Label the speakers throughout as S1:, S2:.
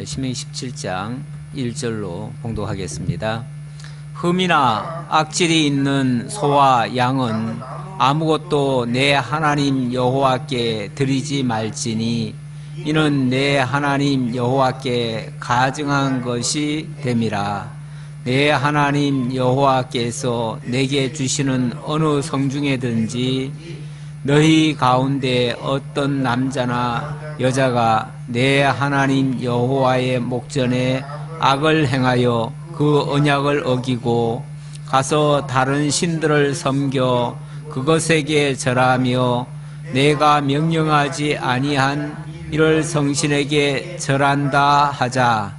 S1: 신명기 17장 1절로 봉독하겠습니다. 흠이나 악질이 있는 소와 양은 아무것도 내 하나님 여호와께 드리지 말지니 이는 내 하나님 여호와께 가증한 것이 됨이라. 내 하나님 여호와께서 내게 주시는 어느 성중에든지 너희 가운데 어떤 남자나 여자가 내 하나님 여호와의 목전에 악을 행하여 그 언약을 어기고 가서 다른 신들을 섬겨 그것에게 절하며 내가 명령하지 아니한 이를 성신에게 절한다 하자.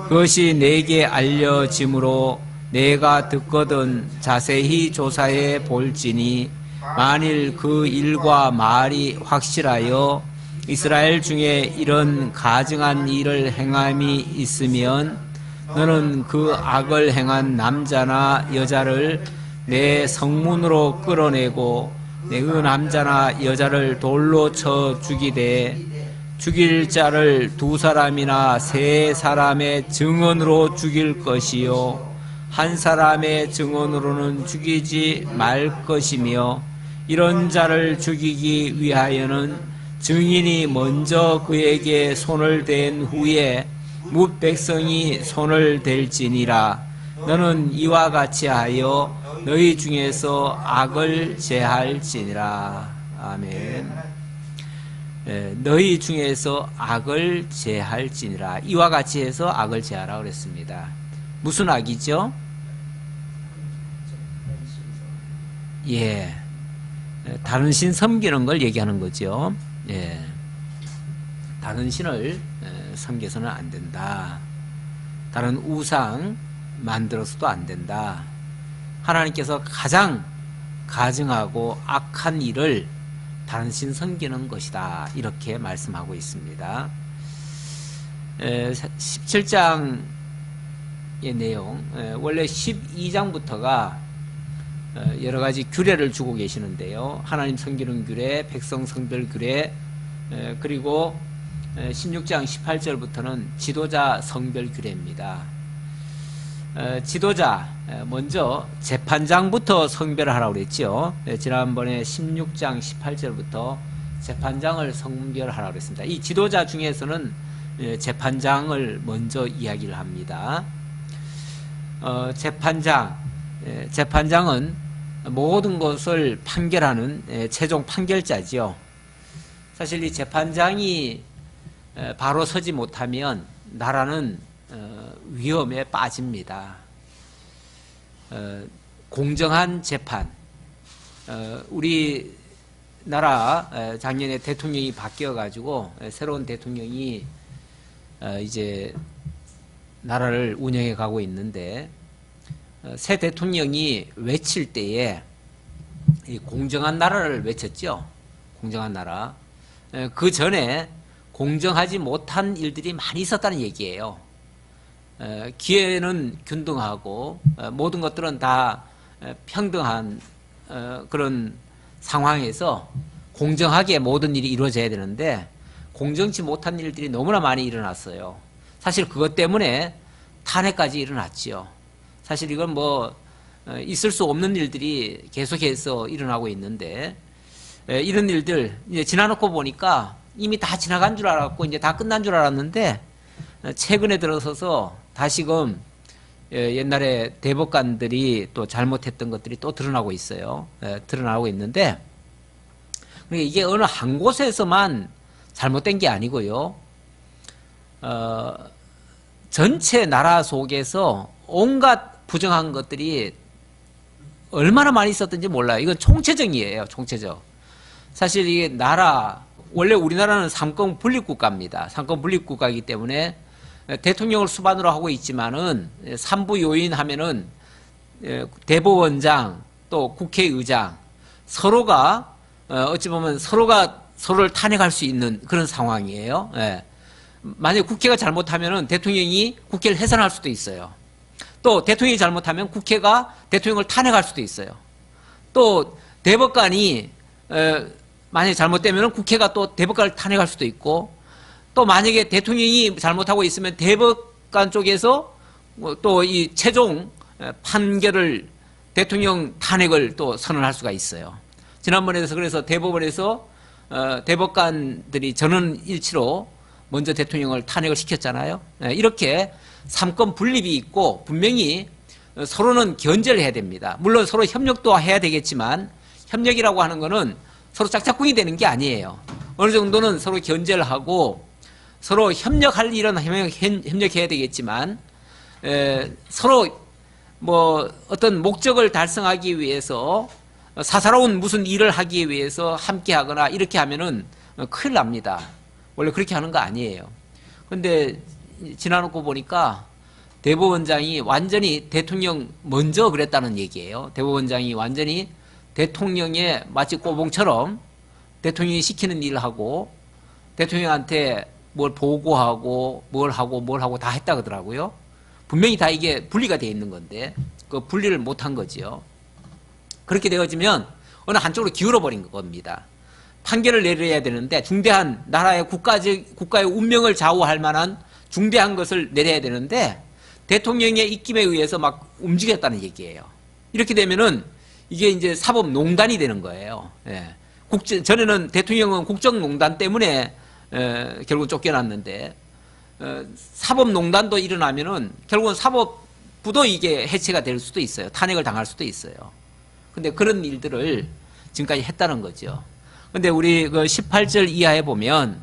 S1: 그것이 내게 알려짐으로 내가 듣거든 자세히 조사해 볼지니 만일 그 일과 말이 확실하여 이스라엘 중에 이런 가증한 일을 행함이 있으면 너는 그 악을 행한 남자나 여자를 내 성문으로 끌어내고 그 남자나 여자를 돌로 쳐 죽이되 죽일 자를 2사람이나 3사람의 증언으로 죽일 것이요 한 사람의 증언으로는 죽이지 말 것이며 이런 자를 죽이기 위하여는 증인이 먼저 그에게 손을 댄 후에 뭇 백성이 손을 댈지니라. 너는 이와 같이 하여 너희 중에서 악을 제할지니라. 아멘. 너희 중에서 악을 제할지니라. 이와 같이 해서 악을 제하라 그랬습니다. 무슨 악이죠? 예. 다른 신 섬기는 걸 얘기하는 거죠. 예. 다른 신을 섬겨서는 안 된다. 다른 우상 만들어서도 안 된다. 하나님께서 가장 가증하고 악한 일을 다른 신 섬기는 것이다. 이렇게 말씀하고 있습니다. 17장의 내용, 원래 12장부터가 여러 가지 규례를 주고 계시는데요. 하나님 섬기는 규례, 백성 성별 규례, 그리고 16장 18절부터는 지도자 성별 규례입니다. 지도자, 먼저 재판장부터 성별하라고 그랬죠. 지난번에 16장 18절부터 재판장을 성별하라고 그랬습니다. 이 지도자 중에서는 재판장을 먼저 이야기를 합니다. 재판장은 모든 것을 판결하는 최종 판결자지요. 사실 이 재판장이 바로 서지 못하면 나라는 위험에 빠집니다. 공정한 재판. 우리나라 작년에 대통령이 바뀌어가지고 새로운 대통령이 이제 나라를 운영해 가고 있는데 새 대통령이 외칠 때에 공정한 나라를 외쳤죠. 공정한 나라. 그 전에 공정하지 못한 일들이 많이 있었다는 얘기예요. 기회는 균등하고 모든 것들은 다 평등한 그런 상황에서 공정하게 모든 일이 이루어져야 되는데 공정치 못한 일들이 너무나 많이 일어났어요. 사실 그것 때문에 탄핵까지 일어났지요. 사실 이건 있을 수 없는 일들이 계속해서 일어나고 있는데 이런 일들 이제 지나놓고 보니까 이미 다 지나간 줄 알았고 이제 다 끝난 줄 알았는데 최근에 들어서서 다시금 옛날에 대법관들이 또 잘못했던 것들이 또 드러나고 있어요. 드러나고 있는데 이게 어느 한 곳에서만 잘못된 게 아니고요. 전체 나라 속에서 온갖 부정한 것들이 얼마나 많이 있었던지 몰라요. 이건 총체적이에요. 총체적. 사실 이게 원래 우리나라는 삼권 분립국가입니다. 삼권 분립국가이기 때문에 대통령을 수반으로 하고 있지만은 삼부 요인 하면은 대법원장 또 국회의장 서로가 어찌 보면 서로가 서로를 탄핵할 수 있는 그런 상황이에요. 만약에 국회가 잘못하면은 대통령이 국회를 해산할 수도 있어요. 또 대통령이 잘못하면 국회가 대통령을 탄핵할 수도 있어요. 또 대법관이 만약에 잘못되면 국회가 또 대법관을 탄핵할 수도 있고 또 만약에 대통령이 잘못하고 있으면 대법관 쪽에서 또 이 최종 판결을 대통령 탄핵을 또 선언할 수가 있어요. 지난번에 그래서 대법원에서 대법관들이 전원일치로 먼저 대통령을 탄핵을 시켰잖아요. 이렇게 삼권 분립이 있고 분명히 서로는 견제를 해야 됩니다. 물론 서로 협력도 해야 되겠지만 협력이라고 하는 거는 서로 짝짝꿍이 되는 게 아니에요. 어느 정도는 서로 견제를 하고 서로 협력할 일은 협력해야 되겠지만 서로 뭐 어떤 목적을 달성하기 위해서 사사로운 무슨 일을 하기 위해서 함께 하거나 이렇게 하면은 큰일 납니다. 원래 그렇게 하는 거 아니에요. 근데 지나놓고 보니까 대법원장이 완전히 대통령 먼저 그랬다는 얘기예요. 대법원장이 완전히 대통령의 마치 꼬봉처럼 대통령이 시키는 일을 하고 대통령한테 뭘 보고하고 뭘 하고 다 했다 그러더라고요. 분명히 다 이게 분리가 돼 있는 건데 그 분리를 못한 거지요. 그렇게 되어지면 어느 한쪽으로 기울어 버린 겁니다. 판결을 내려야 되는데 중대한 나라의 국가의 운명을 좌우할 만한 중대한 것을 내려야 되는데 대통령의 입김에 의해서 막 움직였다는 얘기예요. 이렇게 되면은 이게 이제 사법농단이 되는 거예요. 예. 전에는 대통령은 국정농단 때문에 결국 쫓겨났는데 사법농단도 일어나면은 결국은 사법부도 이게 해체가 될 수도 있어요. 탄핵을 당할 수도 있어요. 근데 그런 일들을 지금까지 했다는 거죠. 근데 우리 그 18절 이하에 보면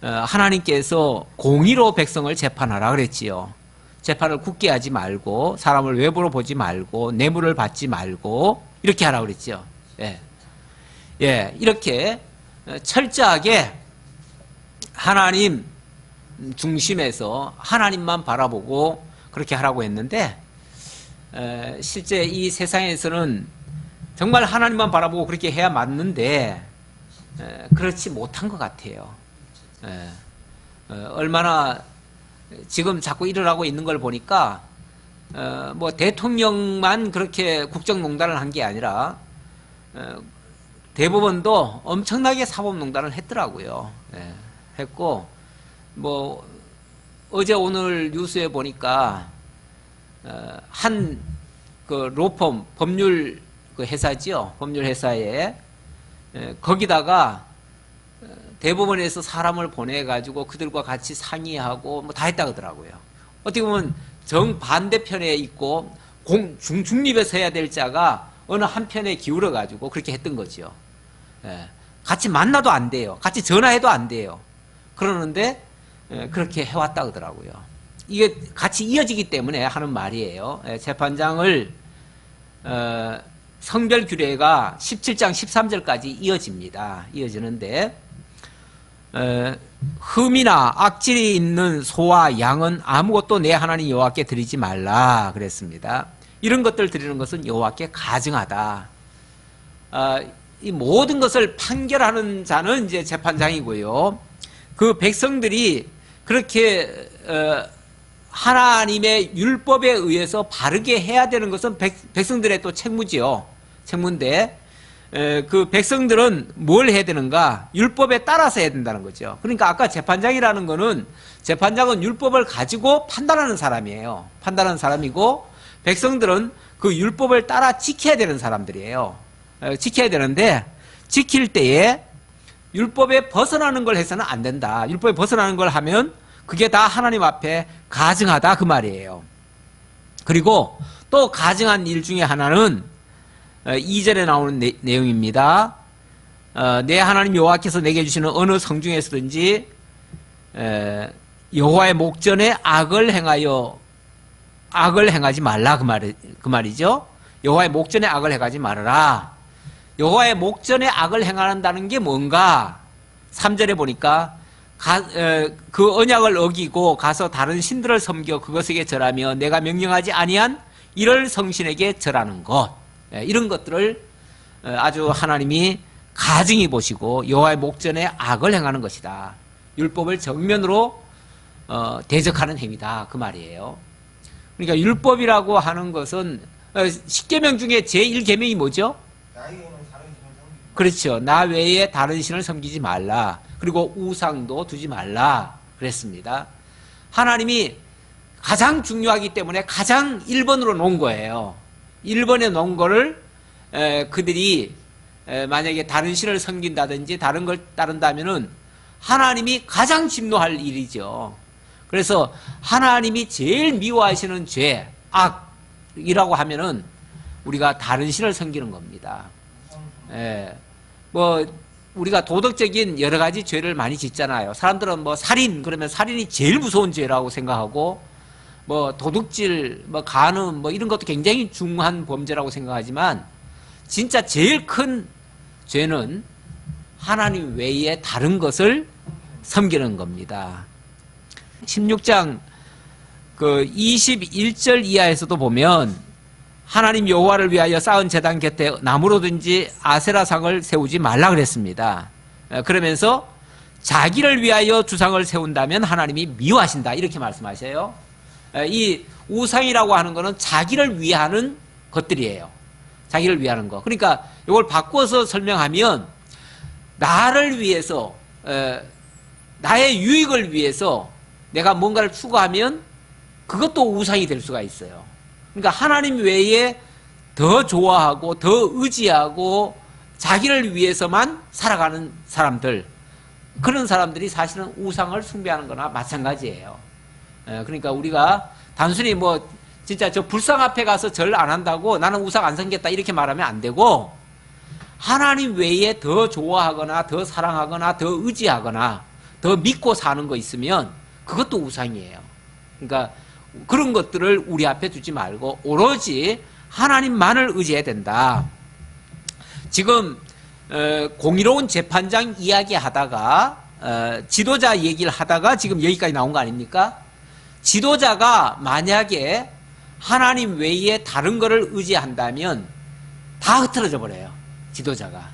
S1: 하나님께서 공의로 백성을 재판하라 그랬지요. 재판을 굳게 하지 말고 사람을 외부로 보지 말고 뇌물을 받지 말고 이렇게 하라 그랬죠. 예. 예, 이렇게 철저하게 하나님 중심에서 하나님만 바라보고 그렇게 하라고 했는데 실제 이 세상에서는 정말 하나님만 바라보고 그렇게 해야 맞는데 그렇지 못한 것 같아요. 얼마나 지금 자꾸 일어나고 있는 걸 보니까 뭐 대통령만 그렇게 국정농단을 한 게 아니라 대법원도 엄청나게 사법농단을 했더라고요. 했고 뭐 어제 오늘 뉴스에 보니까 한 그 로펌 법률 그 회사지요. 법률 회사에 거기다가 대법원에서 사람을 보내가지고 그들과 같이 상의하고 뭐 다 했다 그러더라고요. 어떻게 보면 정반대편에 있고 중립에서 해야 될 자가 어느 한편에 기울어가지고 그렇게 했던 거죠. 같이 만나도 안 돼요. 같이 전화해도 안 돼요. 그러는데 그렇게 해왔다 그러더라고요. 이게 같이 이어지기 때문에 하는 말이에요. 재판장을 성별 규례가 17장 13절까지 이어집니다. 이어지는데 흠이나 악질이 있는 소와 양은 아무것도 내 하나님 여호와께 드리지 말라 그랬습니다. 이런 것들 드리는 것은 여호와께 가증하다. 이 모든 것을 판결하는 자는 이제 재판장이고요. 그 백성들이 그렇게 하나님의 율법에 의해서 바르게 해야 되는 것은 백성들의 또 책무지요. 책무인데 그 백성들은 뭘 해야 되는가? 율법에 따라서 해야 된다는 거죠. 그러니까 아까 재판장이라는 거는 재판장은 율법을 가지고 판단하는 사람이에요. 판단하는 사람이고 백성들은 그 율법을 따라 지켜야 되는 사람들이에요. 지켜야 되는데 지킬 때에 율법에 벗어나는 걸 해서는 안 된다. 율법에 벗어나는 걸 하면 그게 다 하나님 앞에 가증하다 그 말이에요. 그리고 또 가증한 일 중에 하나는 2절에 나오는 내용입니다. 내 하나님 여호와께서 내게 주시는 어느 성 중에서든지 여호와의 목전에 악을 행하지 말라 그 말이죠. 여호와의 목전에 악을 행하지 말아라. 여호와의 목전에 악을 행한다는 게 뭔가? 3절에 보니까 그 언약을 어기고 가서 다른 신들을 섬겨 그것에게 절하며 내가 명령하지 아니한 이럴 성신에게 절하는 것, 이런 것들을 아주 하나님이 가증히 보시고 여호와의 목전에 악을 행하는 것이다. 율법을 정면으로 대적하는 행위다 그 말이에요. 그러니까 율법이라고 하는 것은 10계명 중에 제1계명이 뭐죠? 그렇죠. 나 외에 다른 신을 섬기지 말라. 그리고 우상도 두지 말라. 그랬습니다. 하나님이 가장 중요하기 때문에 가장 1번으로 놓은 거예요. 1번에 놓은 거를 그들이 만약에 다른 신을 섬긴다든지 다른 걸 따른다면은 하나님이 가장 진노할 일이죠. 그래서 하나님이 제일 미워하시는 죄, 악이라고 하면은 우리가 다른 신을 섬기는 겁니다. 뭐 우리가 도덕적인 여러 가지 죄를 많이 짓잖아요. 사람들은 뭐 살인 그러면 살인이 제일 무서운 죄라고 생각하고 뭐 도둑질, 뭐 간음 뭐 이런 것도 굉장히 중한 범죄라고 생각하지만 진짜 제일 큰 죄는 하나님 외에 다른 것을 섬기는 겁니다. 16장 그 21절 이하에서도 보면 하나님 여호와를 위하여 쌓은 제단 곁에 나무로든지 아세라상을 세우지 말라 그랬습니다. 그러면서 자기를 위하여 주상을 세운다면 하나님이 미워하신다 이렇게 말씀하셔요. 이 우상이라고 하는 것은 자기를 위하는 것들이에요. 자기를 위하는 거. 그러니까 이걸 바꿔서 설명하면 나를 위해서 나의 유익을 위해서 내가 뭔가를 추구하면 그것도 우상이 될 수가 있어요. 그러니까 하나님 외에 더 좋아하고 더 의지하고 자기를 위해서만 살아가는 사람들, 그런 사람들이 사실은 우상을 숭배하는 거나 마찬가지예요. 그러니까 우리가 단순히 뭐 진짜 저 불상 앞에 가서 절 안 한다고 나는 우상 안 섬겠다 이렇게 말하면 안 되고 하나님 외에 더 좋아하거나 더 사랑하거나 더 의지하거나 더 믿고 사는 거 있으면 그것도 우상이에요. 그러니까 그런 것들을 우리 앞에 두지 말고 오로지 하나님만을 의지해야 된다. 지금 공의로운 재판장 이야기하다가 지도자 얘기를 하다가 지금 여기까지 나온 거 아닙니까? 지도자가 만약에 하나님 외에 다른 것을 의지한다면 다 흐트러져 버려요. 지도자가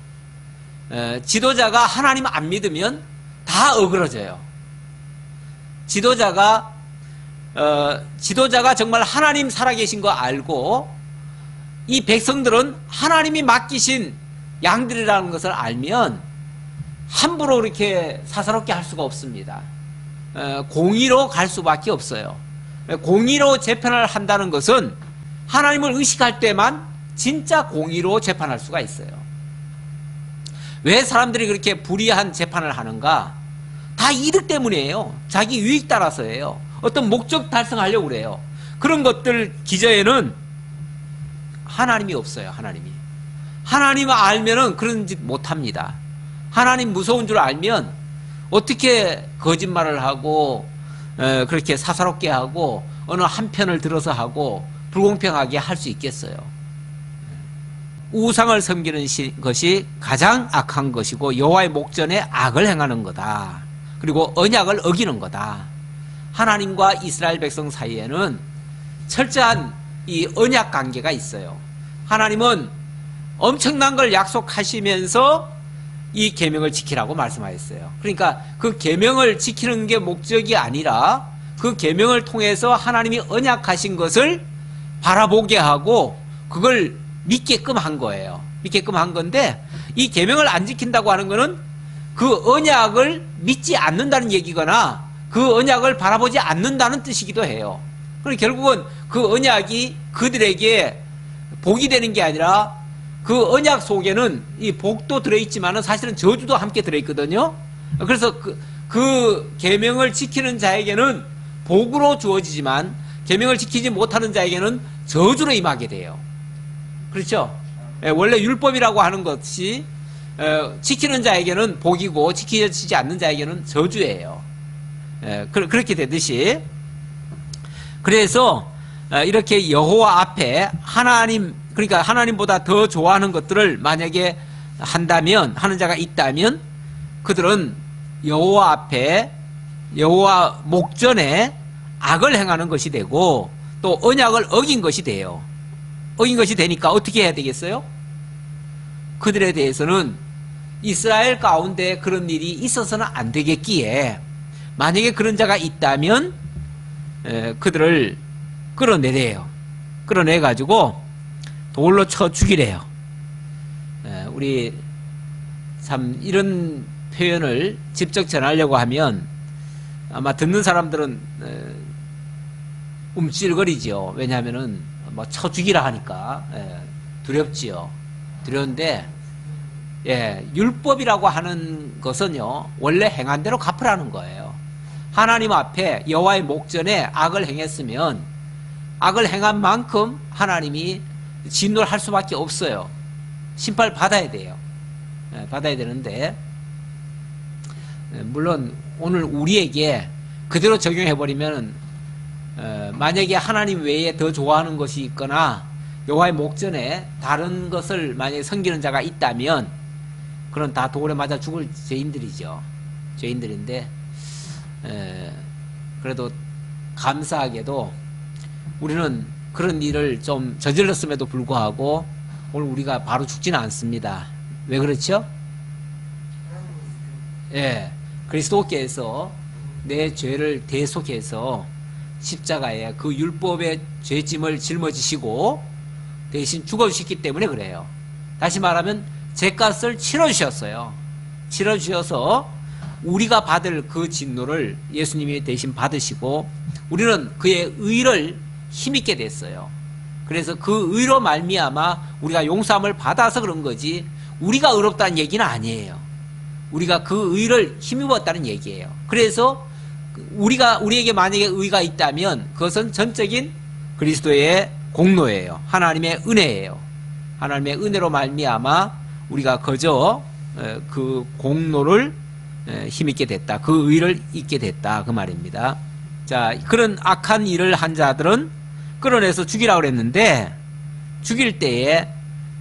S1: 하나님 안 믿으면 다 어그러져요. 지도자가 정말 하나님 살아계신 거 알고 이 백성들은 하나님이 맡기신 양들이라는 것을 알면 함부로 이렇게 사사롭게 할 수가 없습니다. 공의로 갈 수밖에 없어요. 공의로 재판을 한다는 것은 하나님을 의식할 때만 진짜 공의로 재판할 수가 있어요. 왜 사람들이 그렇게 불의한 재판을 하는가? 다 이득 때문이에요. 자기 유익 따라서예요. 어떤 목적 달성하려고 그래요. 그런 것들 기저에는 하나님이 없어요. 하나님을 알면은 그런 짓 못합니다. 하나님 무서운 줄 알면 어떻게 거짓말을 하고 그렇게 사사롭게 하고 어느 한편을 들어서 하고 불공평하게 할 수 있겠어요. 우상을 섬기는 것이 가장 악한 것이고 여호와의 목전에 악을 행하는 거다. 그리고 언약을 어기는 거다. 하나님과 이스라엘 백성 사이에는 철저한 이 언약 관계가 있어요. 하나님은 엄청난 걸 약속하시면서 이 계명을 지키라고 말씀하셨어요. 그러니까 그 계명을 지키는 게 목적이 아니라 그 계명을 통해서 하나님이 언약하신 것을 바라보게 하고 그걸 믿게끔 한 거예요. 믿게끔 한 건데 이 계명을 안 지킨다고 하는 거는 그 언약을 믿지 않는다는 얘기거나 그 언약을 바라보지 않는다는 뜻이기도 해요. 그럼 결국은 그 언약이 그들에게 복이 되는 게 아니라 그 언약 속에는 이 복도 들어있지만은 사실은 저주도 함께 들어있거든요. 그래서 그 계명을 지키는 자에게는 복으로 주어지지만 계명을 지키지 못하는 자에게는 저주로 임하게 돼요. 그렇죠? 원래 율법이라고 하는 것이 지키는 자에게는 복이고 지키지 않는 자에게는 저주예요. 그렇게 되듯이 그래서 이렇게 여호와 앞에 하나님, 그러니까 하나님보다 더 좋아하는 것들을 만약에 한다면, 하는 자가 있다면 그들은 여호와 앞에 여호와 목전에 악을 행하는 것이 되고 또 언약을 어긴 것이 돼요. 어긴 것이 되니까 어떻게 해야 되겠어요? 그들에 대해서는 이스라엘 가운데 그런 일이 있어서는 안 되겠기에 만약에 그런 자가 있다면 그들을 끌어내래요. 끌어내가지고 돌로 쳐 죽이래요. 우리 참 이런 표현을 직접 전하려고 하면 아마 듣는 사람들은 움찔거리죠. 왜냐하면은 뭐 쳐 죽이라 하니까 두렵지요. 두려운데 율법이라고 하는 것은요 원래 행한 대로 갚으라는 거예요. 하나님 앞에 여호와의 목전에 악을 행했으면 악을 행한 만큼 하나님이 진노를 할 수밖에 없어요. 심판을 받아야 돼요. 받아야 되는데 물론 오늘 우리에게 그대로 적용해버리면 만약에 하나님 외에 더 좋아하는 것이 있거나 여호와의 목전에 다른 것을 만약에 섬기는 자가 있다면 그런 다 돌에 맞아 죽을 죄인들이죠. 죄인들인데 그래도 감사하게도 우리는 그런 일을 좀 저질렀음에도 불구하고 오늘 우리가 바로 죽지는 않습니다. 왜 그렇죠? 그리스도께서 내 죄를 대속해서 십자가에 그 율법의 죄짐을 짊어지시고 대신 죽어주셨기 때문에 그래요. 다시 말하면 죄값을 치러주셨어요. 치러주셔서 우리가 받을 그 진노를 예수님이 대신 받으시고 우리는 그의 의를 힘있게 됐어요. 그래서 그 의로 말미암아 우리가 용서함을 받아서 그런 거지 우리가 의롭다는 얘기는 아니에요. 우리가 그 의를 힘입었다는 얘기예요. 그래서 우리에게 만약에 의가 있다면 그것은 전적인 그리스도의 공로예요. 하나님의 은혜예요. 하나님의 은혜로 말미암아 우리가 그저 그 공로를 힘있게 됐다. 그 의를 잊게 됐다. 그 말입니다. 자, 그런 악한 일을 한 자들은 끌어내서 죽이라고 그랬는데 죽일 때에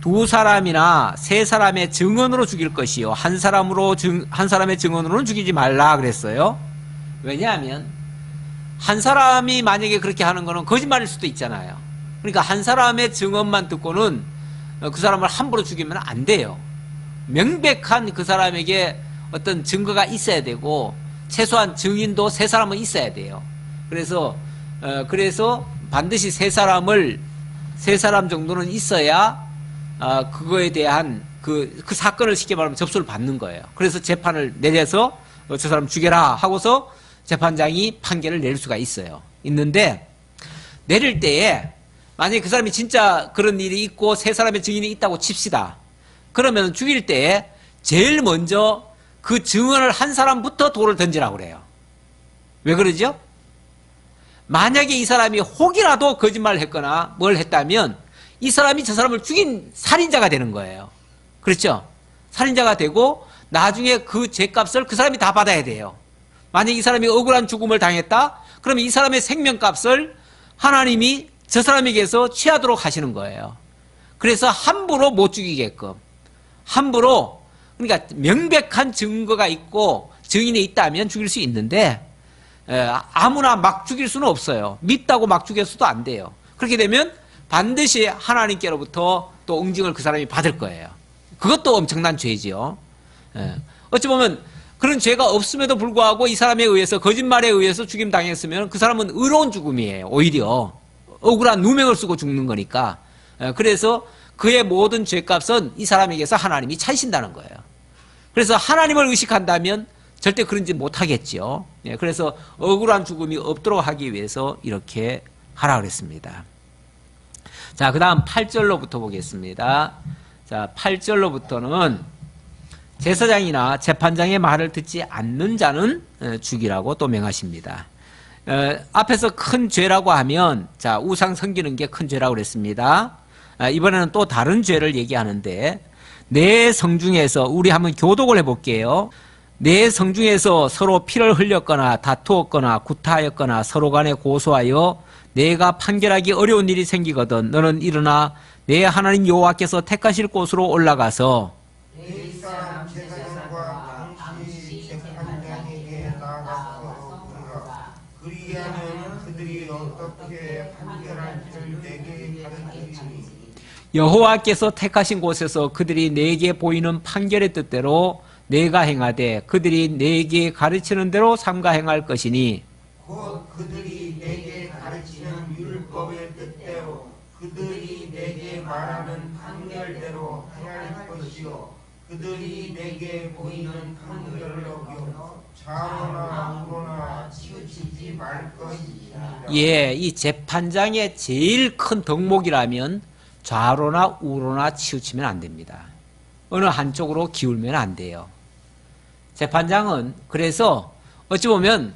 S1: 두 사람이나 세 사람의 증언으로 죽일 것이요 한 사람의 증언으로는 죽이지 말라 그랬어요. 왜냐하면 한 사람이 만약에 그렇게 하는 거는 거짓말일 수도 있잖아요. 그러니까 한 사람의 증언만 듣고는 그 사람을 함부로 죽이면 안 돼요. 명백한 그 사람에게 어떤 증거가 있어야 되고 최소한 증인도 세 사람은 있어야 돼요. 그래서 반드시 세 사람 정도는 있어야 그거에 대한 그 사건을 쉽게 말하면 접수를 받는 거예요. 그래서 재판을 내려서 저 사람 죽여라 하고서 재판장이 판결을 내릴 수가 있어요. 있는데 내릴 때에 만약에 그 사람이 진짜 그런 일이 있고 세 사람의 증인이 있다고 칩시다. 그러면 죽일 때에 제일 먼저 그 증언을 한 사람부터 돌을 던지라고 그래요. 왜 그러죠? 만약에 이 사람이 혹이라도 거짓말을 했거나 뭘 했다면 이 사람이 저 사람을 죽인 살인자가 되는 거예요. 그렇죠? 살인자가 되고 나중에 그 죄값을 그 사람이 다 받아야 돼요. 만약에 이 사람이 억울한 죽음을 당했다? 그러면 이 사람의 생명값을 하나님이 저 사람에게서 취하도록 하시는 거예요. 그래서 함부로 못 죽이게끔. 함부로, 그러니까 명백한 증거가 있고 증인이 있다면 죽일 수 있는데 아무나 막 죽일 수는 없어요. 밉다고 막 죽였어도 안 돼요. 그렇게 되면 반드시 하나님께로부터 또 응징을 그 사람이 받을 거예요. 그것도 엄청난 죄지요. 어찌 보면 그런 죄가 없음에도 불구하고 이 사람에 의해서 거짓말에 의해서 죽임 당했으면 그 사람은 의로운 죽음이에요. 오히려 억울한 누명을 쓰고 죽는 거니까. 그래서 그의 모든 죄값은 이 사람에게서 하나님이 찾으신다는 거예요. 그래서 하나님을 의식한다면 절대 그런 짓 못하겠죠. 그래서 억울한 죽음이 없도록 하기 위해서 이렇게 하라 그랬습니다. 자, 그 다음 8절로부터 보겠습니다. 자, 8절로부터는 제사장이나 재판장의 말을 듣지 않는 자는 죽이라고 또 명하십니다. 앞에서 큰 죄라고 하면, 자, 우상 섬기는 게 큰 죄라고 그랬습니다. 이번에는 또 다른 죄를 얘기하는데, 내 성중에서, 우리 한번 교독을 해볼게요. 내 성중에서 서로 피를 흘렸거나 다투었거나 구타하였거나 서로 간에 고소하여 내가 판결하기 어려운 일이 생기거든 너는 일어나 내 하나님 여호와께서 택하실 곳으로 올라가서
S2: 내 사람 제사장과 당시 재판장에게 나가서 물으라. 그리하면 그들이 어떻게 판결할지를 내게 가르치리니
S1: 여호와께서 택하신 곳에서 그들이 내게 보이는 판결의 뜻대로 내가 행하되 그들이 내게 가르치는 대로 삼가 행할 것이니
S2: 곧 그들이 내게 가르치는 율법의 뜻대로 그들이 내게 말하는 판결대로 행할 것이요 그들이 내게 보이는 판결을 어겨 좌로나 우로나 치우치지 말 것이니라.
S1: 예, 이 재판장의 제일 큰 덕목이라면 좌로나 우로나 치우치면 안 됩니다. 어느 한쪽으로 기울면 안 돼요. 재판장은 그래서 어찌 보면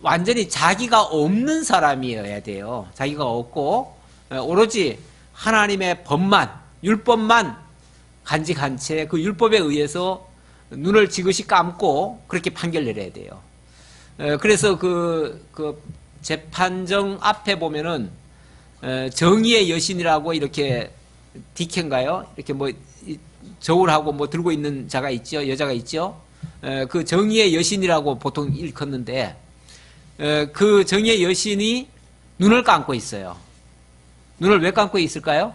S1: 완전히 자기가 없는 사람이어야 돼요. 자기가 없고 오로지 하나님의 법만, 율법만 간직한 채 그 율법에 의해서 눈을 지그시 감고 그렇게 판결 내려야 돼요. 그래서 그 재판정 앞에 보면은 정의의 여신이라고 이렇게 디켄가요? 이렇게 뭐 저울하고 뭐 들고 있는 자가 있죠, 여자가 있죠. 그 정의의 여신이라고 보통 일컫는데 그 정의의 여신이 눈을 감고 있어요. 눈을 왜 감고 있을까요?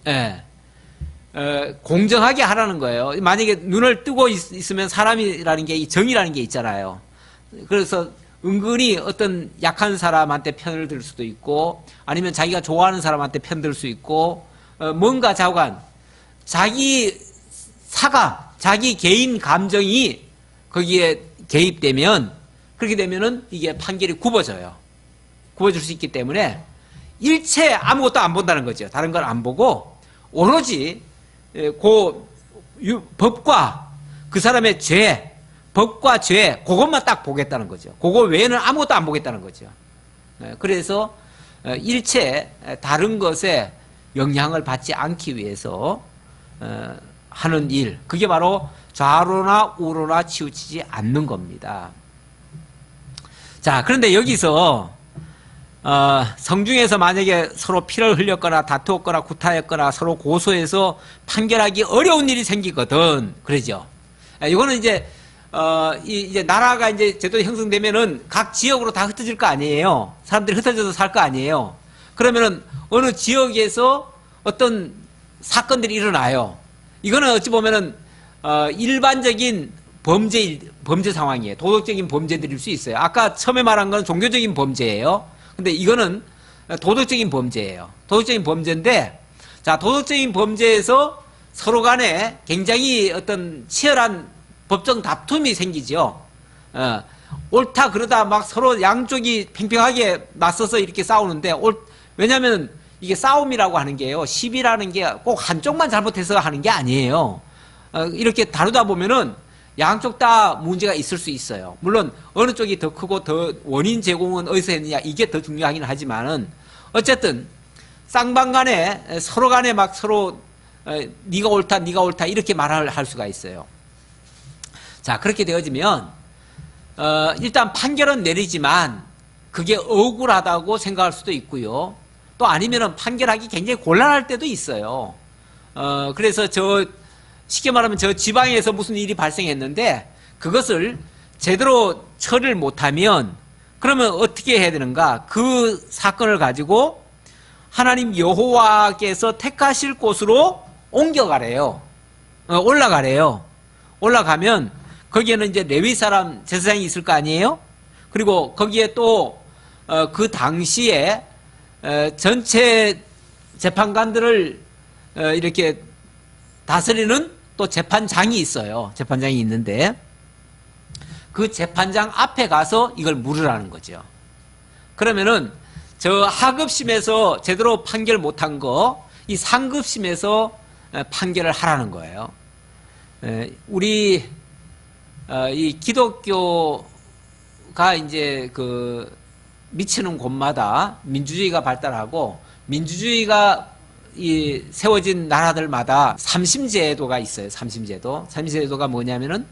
S1: 예. 공정하게 하라는 거예요. 만약에 눈을 뜨고 있으면 사람이라는 게, 이 정의라는 게 있잖아요. 그래서 은근히 어떤 약한 사람한테 편을 들 수도 있고, 아니면 자기가 좋아하는 사람한테 편들 수 있고, 뭔가 자관, 자기 사감, 자기 개인 감정이 거기에 개입되면, 그렇게 되면은 이게 판결이 굽어져요. 굽어질 수 있기 때문에 일체 아무것도 안 본다는 거죠. 다른 걸 안 보고 오로지 법과 그 사람의 죄, 법과 죄, 그것만 딱 보겠다는 거죠. 그거 외에는 아무것도 안 보겠다는 거죠. 그래서 일체 다른 것에 영향을 받지 않기 위해서 하는 일, 그게 바로 좌로나 우로나 치우치지 않는 겁니다. 자, 그런데 여기서 성중에서 만약에 서로 피를 흘렸거나 다투었거나 구타했거나 서로 고소해서 판결하기 어려운 일이 생기거든. 그러죠. 이거는 이제 나라가 이제 제도 형성되면은 각 지역으로 다 흩어질 거 아니에요. 사람들이 흩어져서 살 거 아니에요. 그러면은 어느 지역에서 어떤 사건들이 일어나요. 이거는 어찌 보면은 일반적인 범죄 상황이에요. 도덕적인 범죄들일 수 있어요. 아까 처음에 말한 건 종교적인 범죄예요. 근데 이거는 도덕적인 범죄예요. 도덕적인 범죄인데, 자, 도덕적인 범죄에서 서로 간에 굉장히 어떤 치열한 법정 다툼이 생기죠. 옳다 그러다 막 서로 양쪽이 팽팽하게 맞서서 이렇게 싸우는데, 왜냐면 이게 싸움이라고 하는 게요, 시비라는 게 꼭 한쪽만 잘못해서 하는 게 아니에요. 이렇게 다루다 보면은 양쪽 다 문제가 있을 수 있어요. 물론 어느 쪽이 더 크고 더 원인 제공은 어디서 했느냐, 이게 더 중요하긴 하지만은 어쨌든 쌍방간에 서로 간에 막 서로 네가 옳다 이렇게 말을 할 수가 있어요. 자, 그렇게 되어지면 일단 판결은 내리지만 그게 억울하다고 생각할 수도 있고요. 또 아니면은 판결하기 굉장히 곤란할 때도 있어요. 그래서 쉽게 말하면 저 지방에서 무슨 일이 발생했는데 그것을 제대로 처리를 못하면 그러면 어떻게 해야 되는가? 그 사건을 가지고 하나님 여호와께서 택하실 곳으로 옮겨가래요. 올라가래요. 올라가면 거기에는 이제 레위 사람 제사장이 있을 거 아니에요? 그리고 거기에 또 그 당시에 전체 재판관들을 이렇게 다스리는 또 재판장이 있어요. 재판장이 있는데 그 재판장 앞에 가서 이걸 물으라는 거죠. 그러면은 저 하급심에서 제대로 판결 못한 거 이 상급심에서 판결을 하라는 거예요. 우리 이 기독교가 이제 그 미치는 곳마다 민주주의가 발달하고 민주주의가 이 세워진 나라들마다 삼심제도가 있어요. 삼심제도. 삼심제도가 뭐냐면은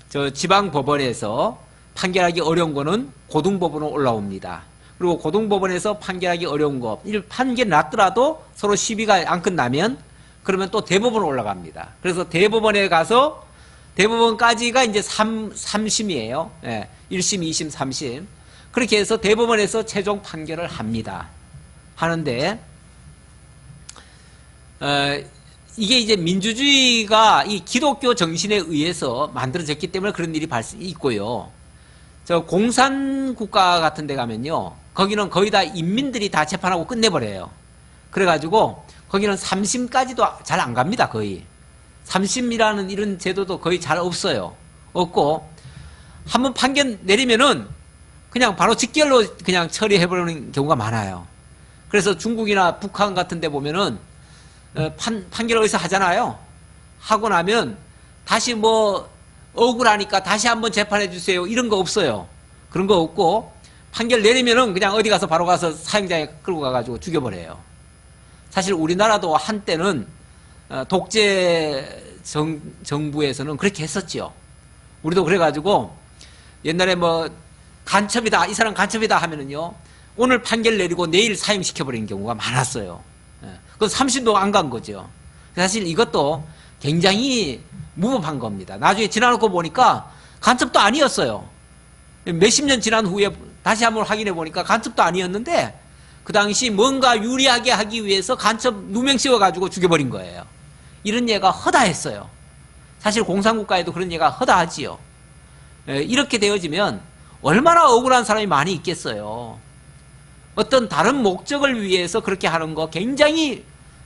S1: 저 지방 법원에서 판결하기 어려운 거는 고등법원으로 올라옵니다. 그리고 고등법원에서 판결하기 어려운 거, 판결 났더라도 서로 시비가 안 끝나면 그러면 또 대법원으로 올라갑니다. 그래서 대법원에 가서 대법원까지가 이제 3심이에요. 예, 1심, 2심, 3심. 그렇게 해서 대법원에서 최종 판결을 합니다. 하는데 이게 이제 민주주의가 이 기독교 정신에 의해서 만들어졌기 때문에 그런 일이 있고요. 저 공산 국가 같은 데 가면요, 거기는 거의 다 인민들이 다 재판하고 끝내버려요. 그래가지고 거기는 3심까지도 잘 안 갑니다. 거의 3심이라는 이런 제도도 거의 잘 없어요. 없고 한번 판결 내리면은 그냥 바로 직결로 그냥 처리해버리는 경우가 많아요. 그래서 중국이나 북한 같은 데 보면은 판결을 어디서 하잖아요. 하고 나면 다시 뭐 억울하니까 다시 한번 재판해 주세요 이런 거 없어요. 그런 거 없고 판결 내리면은 그냥 어디 가서 바로 가서 사형장에 끌고 가가지고 죽여버려요. 사실 우리나라도 한때는 독재 정부에서는 그렇게 했었죠. 우리도 그래가지고 옛날에 뭐 간첩이다 이 사람 간첩이다 하면은요 오늘 판결 내리고 내일 사형시켜버리는 경우가 많았어요. 그건 3심도 안 간 거죠. 사실 이것도 굉장히 무법한 겁니다. 나중에 지나놓고 보니까 간첩도 아니었어요. 몇십 년 지난 후에 다시 한번 확인해 보니까 간첩도 아니었는데 그 당시 뭔가 유리하게 하기 위해서 간첩 누명 씌워가지고 죽여버린 거예요. 이런 예가 허다했어요. 사실 공산국가에도 그런 예가 허다하지요. 이렇게 되어지면 얼마나 억울한 사람이 많이 있겠어요. 어떤 다른 목적을 위해서 그렇게 하는 거 굉장히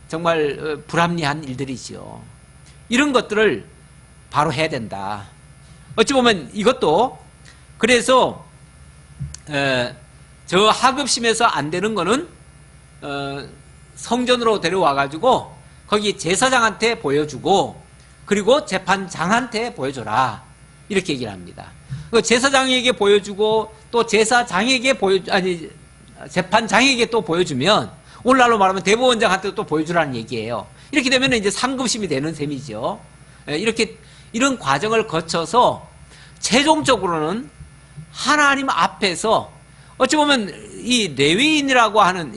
S1: 정말 불합리한 일들이지요. 이런 것들을 바로 해야 된다. 어찌 보면 이것도 그래서 저 하급심에서 안 되는 거는 성전으로 데려와 가지고 거기 제사장한테 보여주고 그리고 재판장한테 보여줘라 이렇게 얘기를 합니다. 제사장에게 보여주고 또 제사장에게 재판장에게 또 보여주면 오늘날로 말하면 대법원장한테 또 보여주라는 얘기예요. 이렇게 되면 이제 상급심이 되는 셈이죠. 이렇게 이런 과정을 거쳐서 최종적으로는 하나님 앞에서 어찌 보면 이 레위인이라고 하는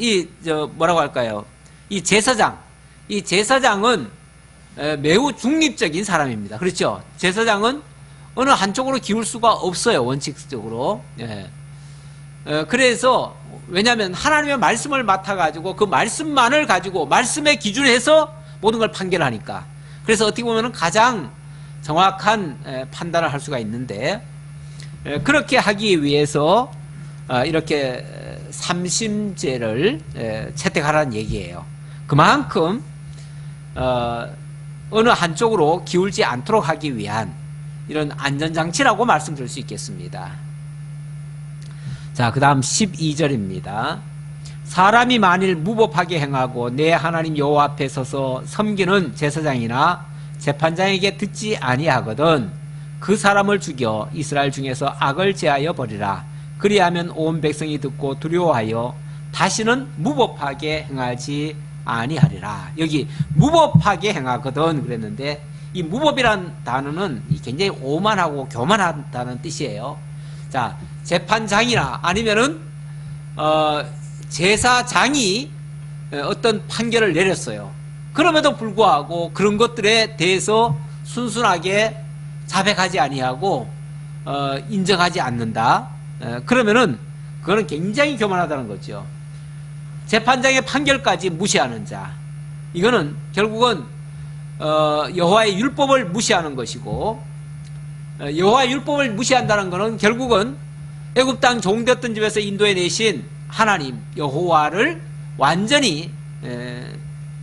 S1: 뭐라고 할까요? 이 제사장은 매우 중립적인 사람입니다. 그렇죠? 제사장은 어느 한쪽으로 기울 수가 없어요. 원칙적으로. 그래서 왜냐하면 하나님의 말씀을 맡아가지고 그 말씀만을 가지고 말씀에 기준해서 모든 걸 판결하니까. 그래서 어떻게 보면 가장 정확한 판단을 할 수가 있는데 그렇게 하기 위해서 이렇게 삼심제를 채택하라는 얘기예요. 그만큼 어느 한쪽으로 기울지 않도록 하기 위한 이런 안전장치라고 말씀드릴 수 있겠습니다. 자, 그 다음 12절입니다. 사람이 만일 무법하게 행하고 내 하나님 여호와 앞에 서서 섬기는 제사장이나 재판장에게 듣지 아니하거든 그 사람을 죽여 이스라엘 중에서 악을 제하여 버리라. 그리하면 온 백성이 듣고 두려워하여 다시는 무법하게 행하지 아니하리라. 여기 무법하게 행하거든 그랬는데 이 무법이란 단어는 굉장히 오만하고 교만하다는 뜻이에요. 자, 재판장이나 아니면은 제사장이 어떤 판결을 내렸어요. 그럼에도 불구하고 그런 것들에 대해서 순순하게 자백하지 아니하고 인정하지 않는다. 그러면은 그거는 굉장히 교만하다는 거죠. 재판장의 판결까지 무시하는 자, 이거는 결국은 여호와의 율법을 무시하는 것이고, 여호와의 율법을 무시한다는 것은 결국은 애굽 땅 종되었던 집에서 인도해 내신 하나님 여호와를 완전히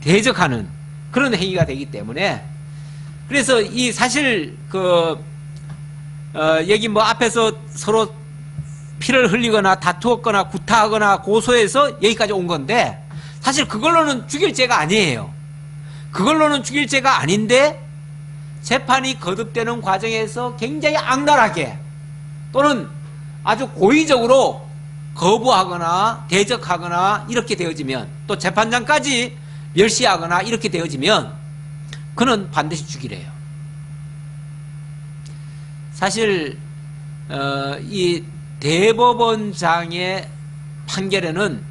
S1: 대적하는 그런 행위가 되기 때문에, 그래서 이 사실 여기 뭐 앞에서 서로 피를 흘리거나 다투었거나 구타하거나 고소해서 여기까지 온 건데, 사실 그걸로는 죽일 죄가 아니에요. 그걸로는 죽일 죄가 아닌데 재판이 거듭되는 과정에서 굉장히 악랄하게 또는 아주 고의적으로 거부하거나 대적하거나 이렇게 되어지면, 또 재판장까지 멸시하거나 이렇게 되어지면 그는 반드시 죽이래요. 사실 이 대법원장의 판결에는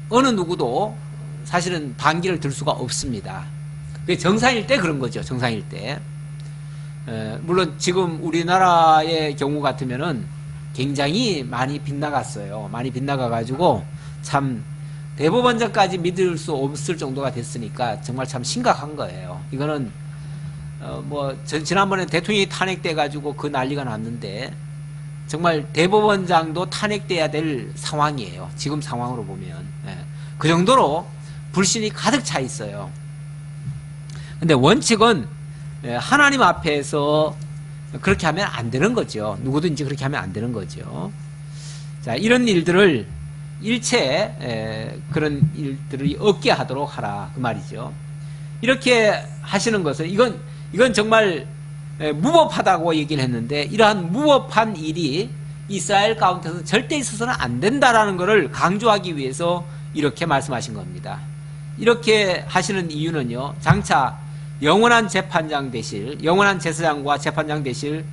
S1: 어느 누구도 사실은 반기를 들 수가 없습니다. 그게 정상일 때 그런 거죠. 정상일 때. 물론 지금 우리나라의 경우 같으면은 굉장히 많이 빗나갔어요. 많이 빗나가가지고 참 대법원장까지 믿을 수 없을 정도가 됐으니까 정말 참 심각한 거예요. 이거는 지난번에 대통령이 탄핵돼가지고 그 난리가 났는데 정말 대법원장도 탄핵돼야 될 상황이에요. 지금 상황으로 보면. 그 정도로 불신이 가득 차 있어요. 근데 원칙은 하나님 앞에서 그렇게 하면 안 되는 거죠. 누구든지 그렇게 하면 안 되는 거죠. 자, 이런 일들을 일체 그런 일들이 없게 하도록 하라 그 말이죠. 이렇게 하시는 것은 이건 정말 무법하다고 얘기를 했는데, 이러한 무법한 일이 이스라엘 가운데서 절대 있어서는 안 된다라는 것을 강조하기 위해서 이렇게 말씀하신 겁니다. 이렇게 하시는 이유는요, 장차 영원한 재판장 되실, 영원한 제사장과 재판장 되실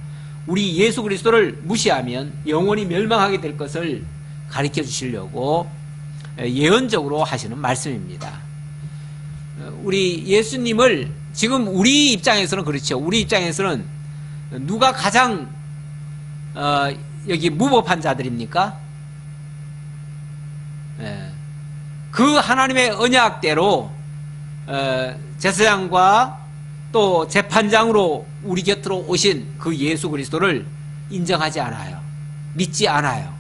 S1: 우리 예수 그리스도를 무시하면 영원히 멸망하게 될 것을 가르쳐 주시려고 예언적으로 하시는 말씀입니다. 우리 예수님을 지금 우리 입장에서는 그렇죠. 우리 입장에서는 누가 가장 여기 무법한 자들입니까? 그 하나님의 언약대로 제사장과 또 재판장으로 우리 곁으로 오신 그 예수 그리스도를 인정하지 않아요. 믿지 않아요.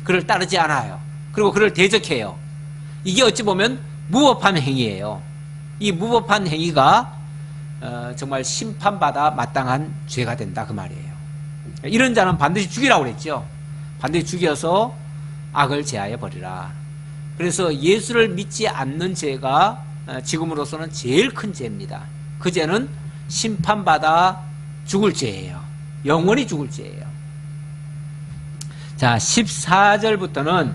S1: 그를 따르지 않아요. 그리고 그를 대적해요. 이게 어찌 보면 무법한 행위예요. 이 무법한 행위가 정말 심판받아 마땅한 죄가 된다 그 말이에요. 이런 자는 반드시 죽이라고 그랬죠. 반드시 죽여서 악을 제하여 버리라. 그래서 예수를 믿지 않는 죄가 지금으로서는 제일 큰 죄입니다. 그 죄는 심판받아 죽을 죄예요. 영원히 죽을 죄예요. 자, 14절부터는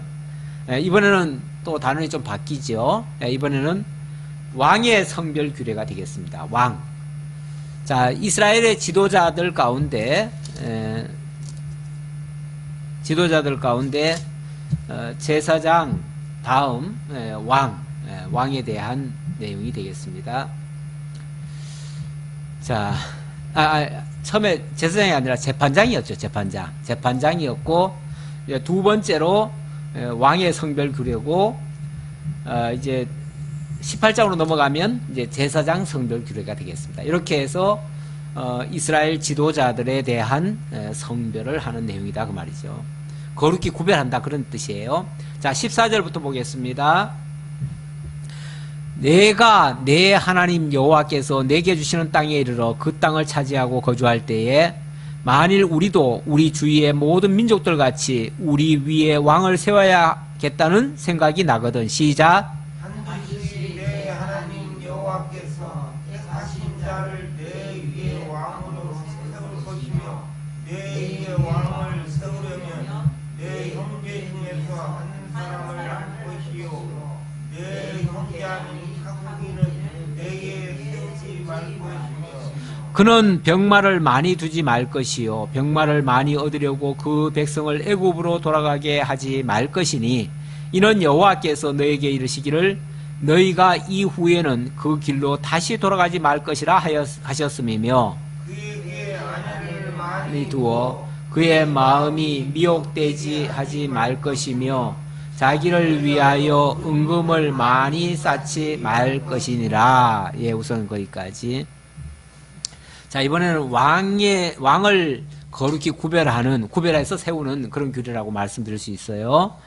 S1: 이번에는 또 단어이 좀 바뀌죠. 이번에는 왕의 성별 규례가 되겠습니다. 왕. 자, 이스라엘의 지도자들 가운데 제사장 다음 왕에 대한 내용이 되겠습니다. 자, 처음에 제사장이 아니라 재판장이었죠. 재판장이었고, 두 번째로 왕의 성별 규례고, 이제 18장으로 넘어가면 이제 제사장 성별 규례가 되겠습니다. 이렇게 해서 이스라엘 지도자들에 대한 성별을 하는 내용이다 그 말이죠. 거룩히 구별한다 그런 뜻이에요. 자, 14절부터 보겠습니다. 내가 내 하나님 여호와께서 내게 주시는 땅에 이르러 그 땅을 차지하고 거주할 때에 만일 우리도 우리 주위의 모든 민족들 같이 우리 위에 왕을 세워야겠다는 생각이 나거든. 시작.
S2: 반드시 내 하나님 여호와께서 택하신 자를 내 위에 왕으로 세울 것이며 내 위에 왕을 세우려면 내 형제 중에서 한 사람을 할 것이요 내 형제 아닌 타국인은 내게 세우지 말 것이며
S1: 그는 병마를 많이 두지 말 것이요 병마를 많이 얻으려고 그 백성을 애굽으로 돌아가게 하지 말 것이니 이는 여호와께서 너에게 이르시기를 너희가 이후에는 그 길로 다시 돌아가지 말 것이라 하셨음이며
S2: 그에게 아내를 많이
S1: 많이 두어 그의 마음이 미혹되지 하지 말 것이며 자기를 위하여 은금을 많이 쌓지 말 것이니라. 예, 우선 거기까지. 자, 이번에는 왕을 거룩히 구별해서 세우는 그런 규례라고 말씀드릴 수 있어요.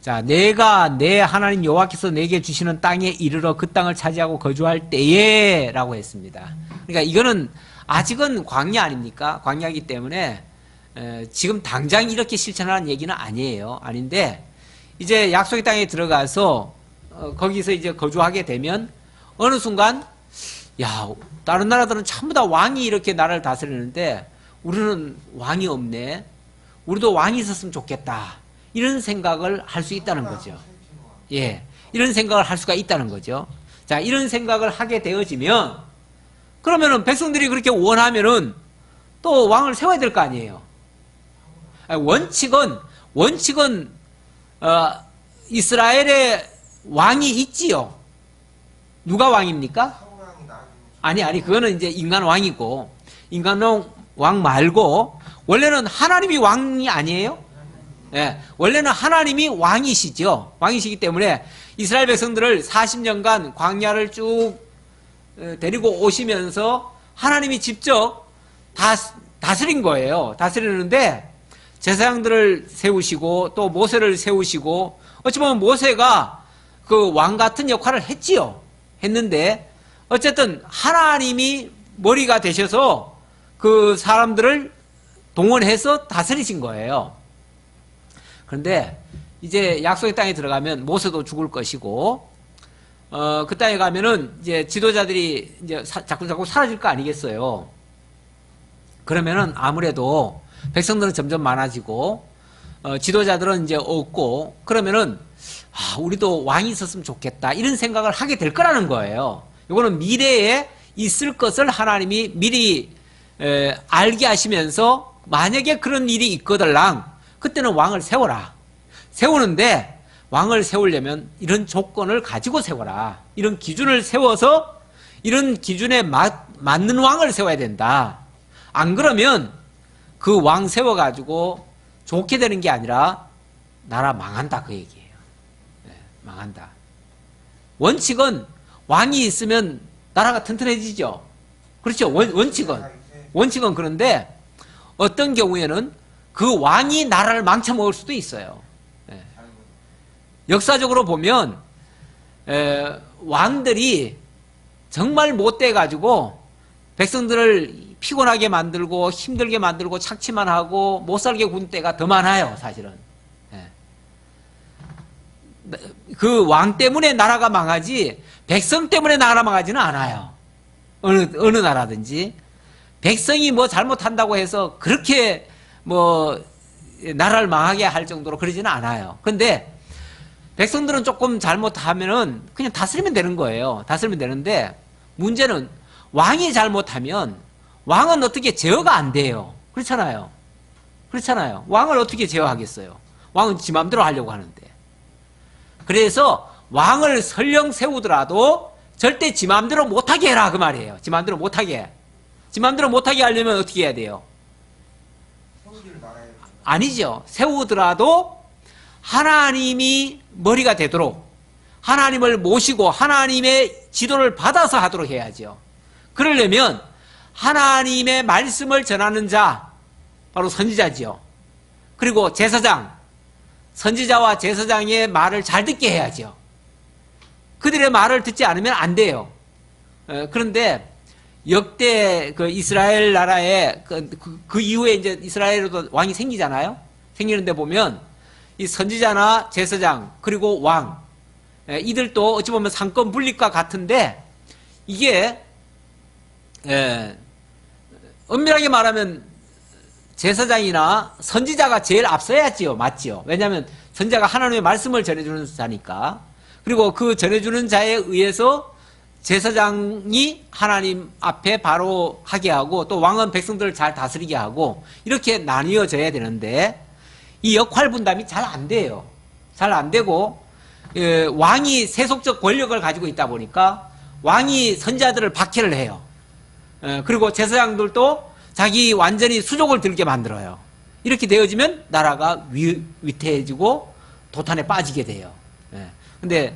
S1: 자, 내가 내 하나님 여호와께서 내게 주시는 땅에 이르러 그 땅을 차지하고 거주할 때에 라고 했습니다. 그러니까 이거는 아직은 광야 아닙니까? 광야이기 때문에 지금 당장 이렇게 실천하는 얘기는 아니에요. 아닌데 이제 약속의 땅에 들어가서 거기서 이제 거주하게 되면 어느 순간 야, 다른 나라들은 전부 다 왕이 이렇게 나라를 다스리는데 우리는 왕이 없네. 우리도 왕이 있었으면 좋겠다. 이런 생각을 할 수 있다는 거죠. 예, 이런 생각을 할 수가 있다는 거죠. 자, 이런 생각을 하게 되어지면 그러면은 백성들이 그렇게 원하면은 또 왕을 세워야 될 거 아니에요. 원칙은 이스라엘의 왕이 있지요. 누가 왕입니까? 아니, 그거는 이제 인간 왕이고, 인간 왕 말고, 원래는 하나님이 왕이 아니에요? 예, 원래는 하나님이 왕이시죠. 왕이시기 때문에 이스라엘 백성들을 40년간 광야를 쭉 데리고 오시면서 하나님이 직접 다스린 거예요. 다스리는데, 제사장들을 세우시고, 또 모세를 세우시고, 어찌 보면 모세가 그 왕 같은 역할을 했지요. 했는데 어쨌든 하나님이 머리가 되셔서 그 사람들을 동원해서 다스리신 거예요. 그런데 이제 약속의 땅에 들어가면 모세도 죽을 것이고, 그 땅에 가면은 이제 지도자들이 이제 자꾸 사라질 거 아니겠어요. 그러면은 아무래도 백성들은 점점 많아지고, 지도자들은 이제 없고, 그러면은, 우리도 왕이 있었으면 좋겠다. 이런 생각을 하게 될 거라는 거예요. 이거는 미래에 있을 것을 하나님이 미리 알게 하시면서 만약에 그런 일이 있거들랑 그때는 왕을 세워라. 세우는데 왕을 세우려면 이런 조건을 가지고 세워라. 이런 기준을 세워서 이런 기준에 맞는 왕을 세워야 된다. 안 그러면 그 왕 세워가지고 좋게 되는 게 아니라 나라 망한다 그 얘기예요. 네, 망한다. 원칙은 왕이 있으면 나라가 튼튼해지죠. 그렇죠. 원칙은 그런데 어떤 경우에는 그 왕이 나라를 망쳐먹을 수도 있어요. 네. 역사적으로 보면 왕들이 정말 못돼가지고 백성들을 피곤하게 만들고 힘들게 만들고 착취만 하고 못살게 군 때가 더 많아요. 사실은. 그 왕 때문에 나라가 망하지 백성 때문에 나라 망하지는 않아요. 어느 나라든지 백성이 뭐 잘못한다고 해서 그렇게 뭐 나라를 망하게 할 정도로 그러지는 않아요. 그런데 백성들은 조금 잘못하면은 그냥 다스리면 되는 거예요. 다스리면 되는데 문제는 왕이 잘못하면 왕은 어떻게 제어가 안 돼요. 그렇잖아요. 그렇잖아요. 왕을 어떻게 제어하겠어요. 왕은 지 맘대로 하려고 하는데. 그래서 왕을 설령 세우더라도 절대 지 맘대로 못하게 해라 그 말이에요. 지 맘대로 못하게. 지 맘대로 못하게 하려면 어떻게 해야 돼요? 아니죠. 세우더라도 하나님이 머리가 되도록 하나님을 모시고 하나님의 지도를 받아서 하도록 해야죠. 그러려면 하나님의 말씀을 전하는 자, 바로 선지자지요. 그리고 제사장, 선지자와 제사장의 말을 잘 듣게 해야죠. 그들의 말을 듣지 않으면 안 돼요. 그런데 역대 그 이스라엘 나라에 그 이후에 이제 이스라엘에도 왕이 생기잖아요. 생기는데 보면 이 선지자나 제사장 그리고 왕 이들도 어찌 보면 상권 분립과 같은데 이게 엄밀하게 말하면 제사장이나 선지자가 제일 앞서야지요. 맞지요. 왜냐하면 선지자가 하나님의 말씀을 전해주는 자니까. 그리고 그 전해주는 자에 의해서 제사장이 하나님 앞에 바로 하게 하고 또 왕은 백성들을 잘 다스리게 하고 이렇게 나뉘어져야 되는데 이 역할 분담이 잘 안 돼요. 잘 안 되고 왕이 세속적 권력을 가지고 있다 보니까 왕이 선지자들을 박해를 해요. 그리고 제사장들도 자기 완전히 수족을 들게 만들어요. 이렇게 되어지면 나라가 위태해지고 도탄에 빠지게 돼요. 근데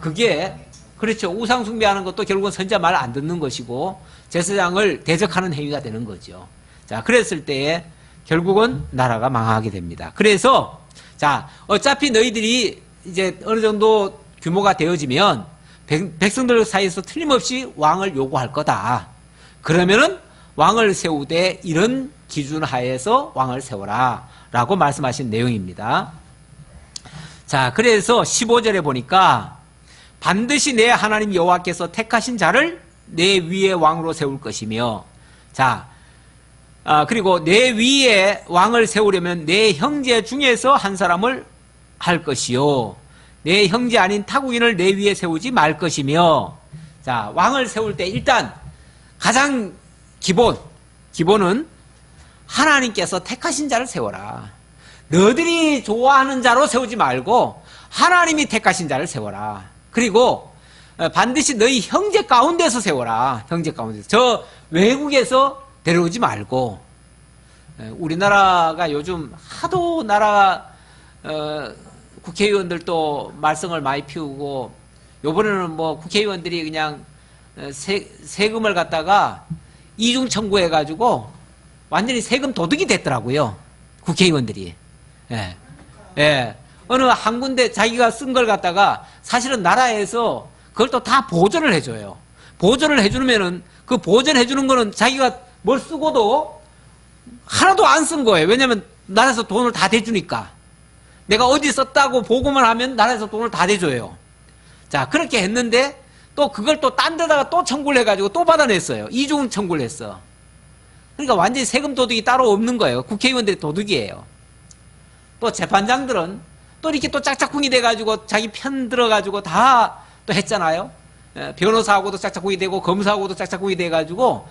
S1: 그게 그렇죠. 우상 숭배하는 것도 결국은 선지자 말 안 듣는 것이고 제사장을 대적하는 행위가 되는 거죠. 자, 그랬을 때에 결국은 나라가 망하게 됩니다. 그래서 자, 어차피 너희들이 이제 어느 정도 규모가 되어지면 백성들 사이에서 틀림없이 왕을 요구할 거다. 그러면은 왕을 세우되 이런 기준 하에서 왕을 세워라 라고 말씀하신 내용입니다. 자, 그래서 15절에 보니까 반드시 내 하나님 여호와께서 택하신 자를 내 위에 왕으로 세울 것이며, 자, 그리고 내 위에 왕을 세우려면 내 형제 중에서 한 사람을 할 것이요, 내 형제 아닌 타국인을 내 위에 세우지 말 것이며. 자, 왕을 세울 때 일단 가장 기본은 하나님께서 택하신 자를 세워라. 너희들이 좋아하는 자로 세우지 말고 하나님이 택하신 자를 세워라. 그리고 반드시 너희 형제 가운데서 세워라. 형제 가운데서. 저 외국에서 데려오지 말고. 우리나라가 요즘 하도 국회의원들도 말썽을 많이 피우고, 요번에는 뭐 국회의원들이 그냥 세금을 갖다가 이중 청구해가지고 완전히 세금 도둑이 됐더라고요. 국회의원들이. 예. 어느 한 군데 자기가 쓴 걸 갖다가 사실은 나라에서 그걸 또 다 보존을 해줘요. 보존을 해주면은 그 보존해주는 거는 자기가 뭘 쓰고도 하나도 안 쓴 거예요. 왜냐면 나라에서 돈을 다 대주니까. 내가 어디 썼다고 보고만 하면 나라에서 돈을 다 대줘요. 자, 그렇게 했는데 또 그걸 또 딴 데다가 또 청구를 해가지고 또 받아냈어요. 이중 청구를 했어. 그러니까 완전히 세금 도둑이 따로 없는 거예요. 국회의원들이 도둑이에요. 또 재판장들은 또 이렇게 또 짝짝꿍이 돼가지고 자기 편 들어가지고 다 또 했잖아요. 변호사하고도 짝짝꿍이 되고 검사하고도 짝짝꿍이 돼가지고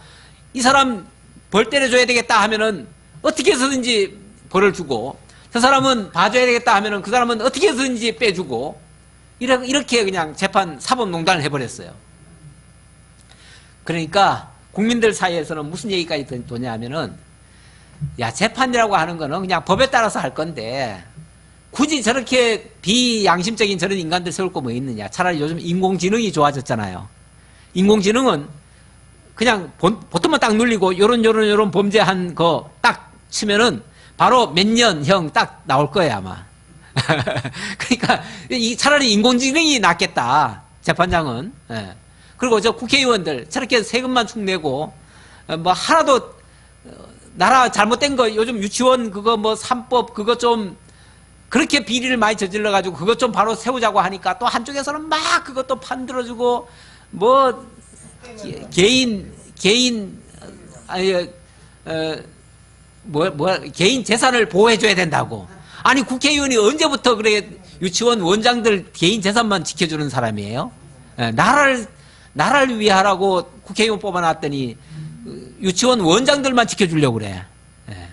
S1: 이 사람 벌 때려줘야 되겠다 하면은 어떻게 해서든지 벌을 주고 저 사람은 봐줘야 되겠다 하면은 그 사람은 어떻게 해서든지 빼주고 이렇게 그냥 재판 사법농단을 해버렸어요. 그러니까 국민들 사이에서는 무슨 얘기까지 도냐 하면은 야, 재판이라고 하는 거는 그냥 법에 따라서 할 건데 굳이 저렇게 비양심적인 저런 인간들 세울 거 뭐 있느냐. 차라리 요즘 인공지능이 좋아졌잖아요. 인공지능은 그냥 보통만 딱 눌리고 요런 범죄한 거 딱 치면은 바로 몇 년형 딱 나올 거예요, 아마. 그러니까 차라리 인공지능이 낫겠다. 재판장은. 예. 그리고 저 국회의원들 저렇게 세금만 축 내고 뭐 하나도 나라 잘못된 거 요즘 유치원 그거 뭐 3법 그거 좀 그렇게 비리를 많이 저질러 가지고 그것 좀 바로 세우자고 하니까 또 한쪽에서는 막 그것도 판들어주고 뭐 개인 개인 재산을 보호해줘야 된다고. 아니 국회의원이 언제부터 그래 유치원 원장들 개인 재산만 지켜주는 사람이에요? 예, 나라를 위해 하라고 국회의원 뽑아놨더니 유치원 원장들만 지켜주려고 그래. 예.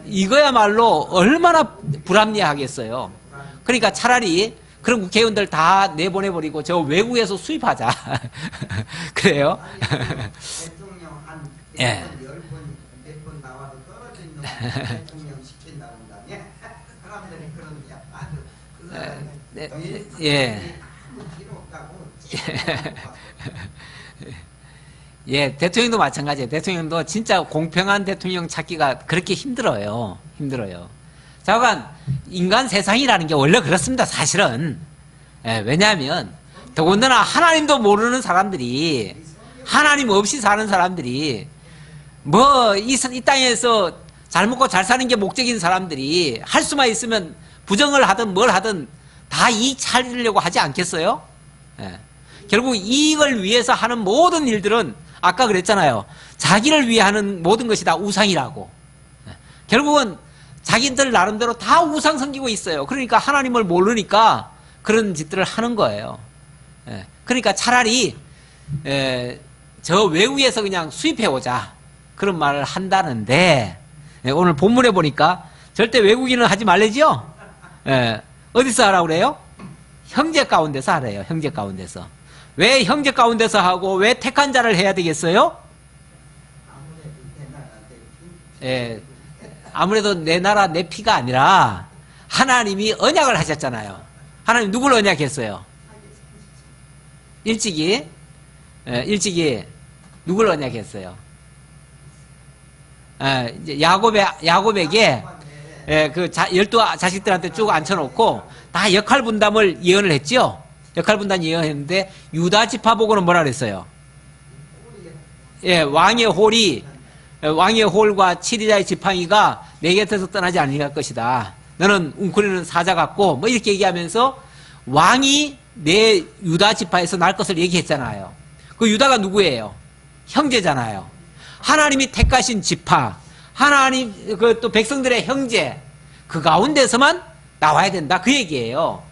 S1: 이거야말로 얼마나 불합리하겠어요. 그러니까 차라리 그런 국회의원들 다 내보내버리고 저 외국에서 수입하자. 그래요?
S2: 대통령 한
S1: 예.
S2: 10번, 100번 나와도 떨어진 놈 대통령 시킨다고 한다며 사람들이 그런 게 아주 그 사람은
S1: 예.
S2: 아무 필요 없다고.
S1: 예, 대통령도 마찬가지예요. 대통령도 진짜 공평한 대통령 찾기가 그렇게 힘들어요. 자관 인간 세상이라는 게 원래 그렇습니다. 사실은. 예, 왜냐하면 더군다나 하나님도 모르는 사람들이 하나님 없이 사는 사람들이 뭐 이 땅에서 잘 먹고 잘 사는 게 목적인 사람들이 할 수만 있으면 부정을 하든 뭘 하든 다 이익 찾으려고 하지 않겠어요? 예. 결국 이익을 위해서 하는 모든 일들은 아까 그랬잖아요. 자기를 위해 하는 모든 것이 다 우상이라고. 예. 결국은 자기들 나름대로 다 우상 섬기고 있어요. 그러니까 하나님을 모르니까 그런 짓들을 하는 거예요. 예. 그러니까 차라리 저 외국에서 그냥 수입해오자 그런 말을 한다는데 오늘 본문에 보니까 절대 외국인은 하지 말래지요. 어디서 하라고 그래요? 형제 가운데서 하래요. 형제 가운데서. 왜 형제 가운데서 하고 왜 택한 자를 해야 되겠어요? 아무래도 내 나라 내 피가 아니라 하나님이 언약을 하셨잖아요. 하나님 누굴 언약했어요? 일찍이 누굴 언약했어요? 이제 야곱에게 그 12 자식들한테 쭉 앉혀놓고 다 역할 분담을 예언을 했죠. 역할 분담 예언했는데 유다 지파 보고는 뭐라 그랬어요? 예, 왕의 홀과 7이자의 지팡이가 내 곁에서 떠나지 않을 것이다. 너는 웅크리는 사자 같고 뭐 이렇게 얘기하면서 왕이 내 유다 지파에서 날 것을 얘기했잖아요. 그 유다가 누구예요? 형제잖아요. 하나님이 택하신 지파, 하나님 그 또 백성들의 형제 그 가운데서만 나와야 된다 그 얘기예요.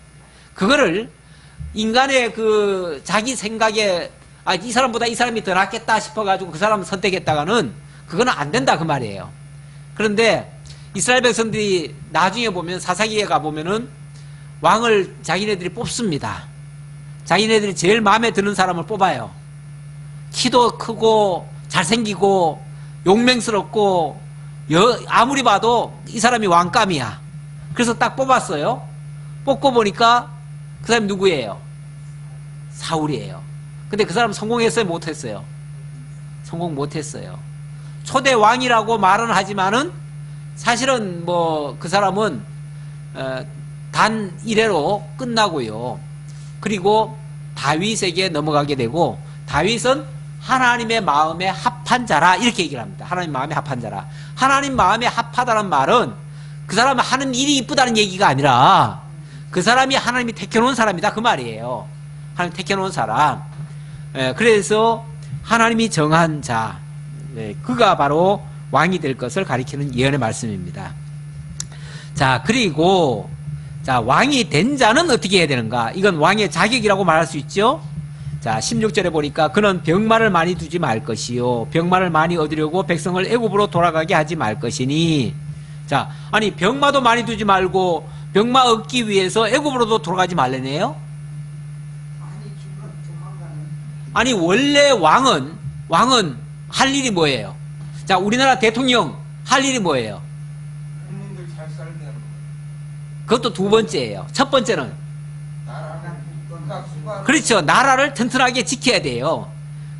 S1: 그거를 인간의 그 자기 생각에 이 사람보다 이 사람이 더 낫겠다 싶어가지고 그 사람을 선택했다가는 그거는 안 된다 그 말이에요. 그런데 이스라엘 백성들이 나중에 보면 사사기에 가보면은 왕을 자기네들이 뽑습니다. 자기네들이 제일 마음에 드는 사람을 뽑아요. 키도 크고 잘생기고 용맹스럽고 아무리 봐도 이 사람이 왕감이야. 그래서 딱 뽑았어요. 뽑고 보니까 그 사람이 누구예요? 사울이에요. 근데 그 사람 성공했어요? 못했어요? 성공 못했어요. 초대 왕이라고 말은 하지만은 사실은 뭐 그 사람은 단 1회로 끝나고요. 그리고 다윗에게 넘어가게 되고, 다윗은 하나님의 마음에 합한 자라 이렇게 얘기를 합니다. 하나님 마음에 합한 자라. 하나님 마음에 합하다는 말은 그 사람이 하는 일이 이쁘다는 얘기가 아니라 그 사람이 하나님이 택해놓은 사람이다 그 말이에요. 하나님 택해놓은 사람. 그래서 하나님이 정한 자, 그가 바로 왕이 될 것을 가리키는 예언의 말씀입니다. 자, 그리고 자, 왕이 된 자는 어떻게 해야 되는가? 이건 왕의 자격이라고 말할 수 있죠. 자, 16절에 보니까 그는 병마를 많이 두지 말 것이요 병마를 많이 얻으려고 백성을 애굽으로 돌아가게 하지 말 것이니. 자, 아니 병마도 많이 두지 말고 병마 얻기 위해서 애굽으로도 돌아가지 말래네요. 아니 원래 왕은 할 일이 뭐예요? 자, 우리나라 대통령 할 일이 뭐예요?
S2: 국민들 잘 살게 하는 거예요.
S1: 그것도 두 번째예요. 첫 번째는
S2: 나라는
S1: 그렇죠. 나라를 튼튼하게 지켜야 돼요.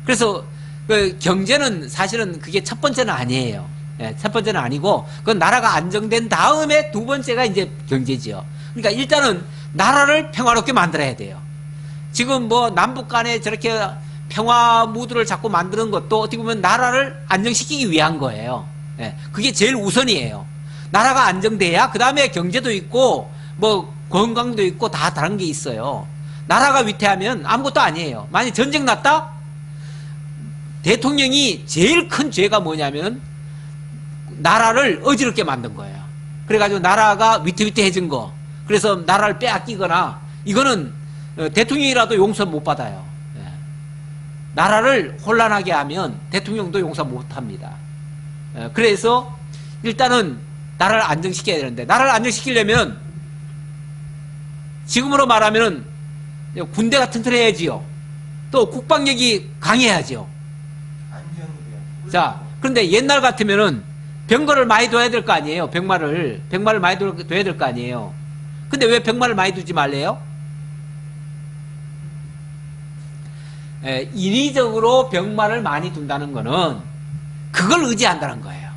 S1: 그래서 그 경제는 사실은 그게 첫 번째는 아니에요. 첫 번째는 아니고 그건 나라가 안정된 다음에 두 번째가 이제 경제지요. 그러니까 일단은 나라를 평화롭게 만들어야 돼요. 지금 뭐 남북 간에 저렇게 평화 무드를 자꾸 만드는 것도 어떻게 보면 나라를 안정시키기 위한 거예요. 그게 제일 우선이에요. 나라가 안정돼야 그 다음에 경제도 있고 뭐 건강도 있고 다 다른 게 있어요. 나라가 위태하면 아무것도 아니에요. 만약 전쟁 났다? 대통령이 제일 큰 죄가 뭐냐면 나라를 어지럽게 만든 거예요. 그래가지고 나라가 위태위태해진 거, 그래서 나라를 빼앗기거나, 이거는 대통령이라도 용서 못 받아요. 나라를 혼란하게 하면 대통령도 용서 못 합니다. 그래서 일단은 나라를 안정시켜야 되는데, 나라를 안정시키려면 지금으로 말하면 군대가 튼튼해야지요. 또 국방력이 강해야지요.
S2: 안정돼요.
S1: 자, 그런데 옛날 같으면은 병거를 많이 둬야 될 거 아니에요. 병마를 많이 둬야 될 거 아니에요. 근데 왜 병마를 많이 두지 말래요? 인위적으로 병마를 많이 둔다는 거는 그걸 의지한다는 거예요.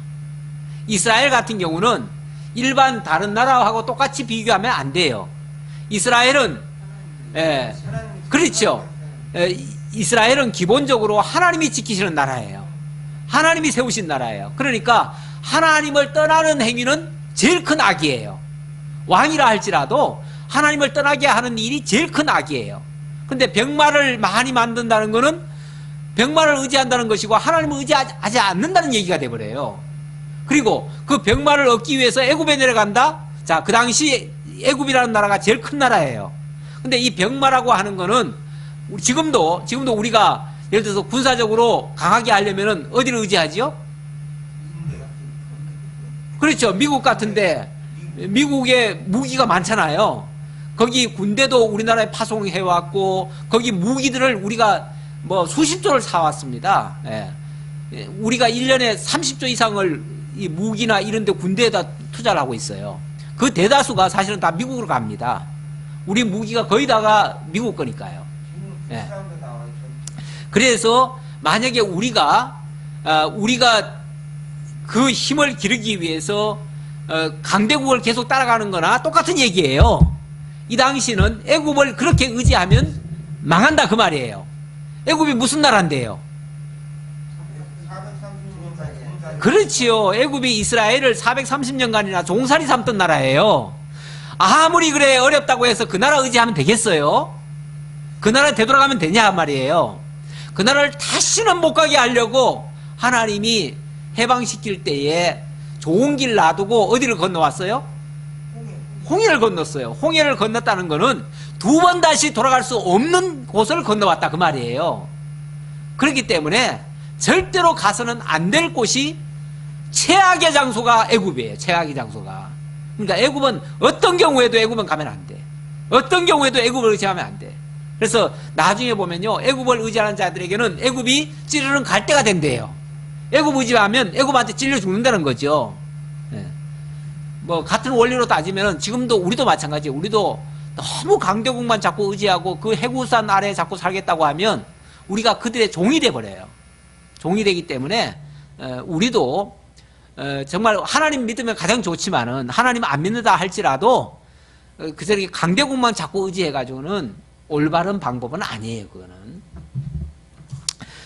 S1: 이스라엘 같은 경우는 일반 다른 나라하고 똑같이 비교하면 안 돼요. 이스라엘은 그렇죠. 이스라엘은 기본적으로 하나님이 지키시는 나라예요. 하나님이 세우신 나라예요. 그러니까 하나님을 떠나는 행위는 제일 큰 악이에요. 왕이라 할지라도 하나님을 떠나게 하는 일이 제일 큰 악이에요. 근데 병마를 많이 만든다는 거는 병마를 의지한다는 것이고 하나님을 의지하지 않는다는 얘기가 돼버려요. 그리고 그 병마를 얻기 위해서 애굽에 내려간다? 자, 그 당시 애굽이라는 나라가 제일 큰 나라예요. 근데 이 병마라고 하는 거는 지금도 우리가 예를 들어서 군사적으로 강하게 하려면은 어디를 의지하지요? 그렇죠. 미국 같은데 미국에 무기가 많잖아요. 거기 군대도 우리나라에 파송해왔고 거기 무기들을 우리가 뭐 수십조를 사왔습니다. 우리가 1년에 30조 이상을 이 무기나 이런 데 군대에다 투자를 하고 있어요. 그 대다수가 사실은 다 미국으로 갑니다. 우리 무기가 거의 다가 미국 거니까요. 그래서 만약에 우리가 그 힘을 기르기 위해서 강대국을 계속 따라가는 거나 똑같은 얘기예요. 이 당시는 애굽을 그렇게 의지하면 망한다 그 말이에요. 애굽이 무슨 나라인데요?
S2: 430년까지
S1: 그렇지요. 애굽이 이스라엘을 430년간이나 종살이 삼던 나라예요. 아무리 그래 어렵다고 해서 그 나라 의지하면 되겠어요? 그 나라 되돌아가면 되냐 말이에요. 그 나라를 다시는 못 가게 하려고 하나님이 해방시킬 때에 좋은 길 놔두고 어디를 건너왔어요? 홍해를 건넜어요. 홍해를 건넜다는 거는 두 번 다시 돌아갈 수 없는 곳을 건너왔다 그 말이에요. 그렇기 때문에 절대로 가서는 안 될 곳이 최악의 장소가 애굽이에요. 최악의 장소가. 그러니까 애굽은 어떤 경우에도 애굽은 가면 안 돼. 어떤 경우에도 애굽을 의지하면 안 돼. 그래서 나중에 보면요, 애굽을 의지하는 자들에게는 애굽이 찌르는 갈대가 된대요. 애굽 의지하면 애굽한테 찔려 죽는다는 거죠. 뭐 같은 원리로 따지면 지금도 우리도 마찬가지예요. 우리도 너무 강대국만 자꾸 의지하고 그 해구산 아래에 자꾸 살겠다고 하면 우리가 그들의 종이 돼버려요. 종이 되기 때문에 우리도 정말 하나님 믿으면 가장 좋지만은 하나님 안 믿는다 할지라도 그저기 강대국만 자꾸 의지해가지고는 올바른 방법은 아니에요, 그거는.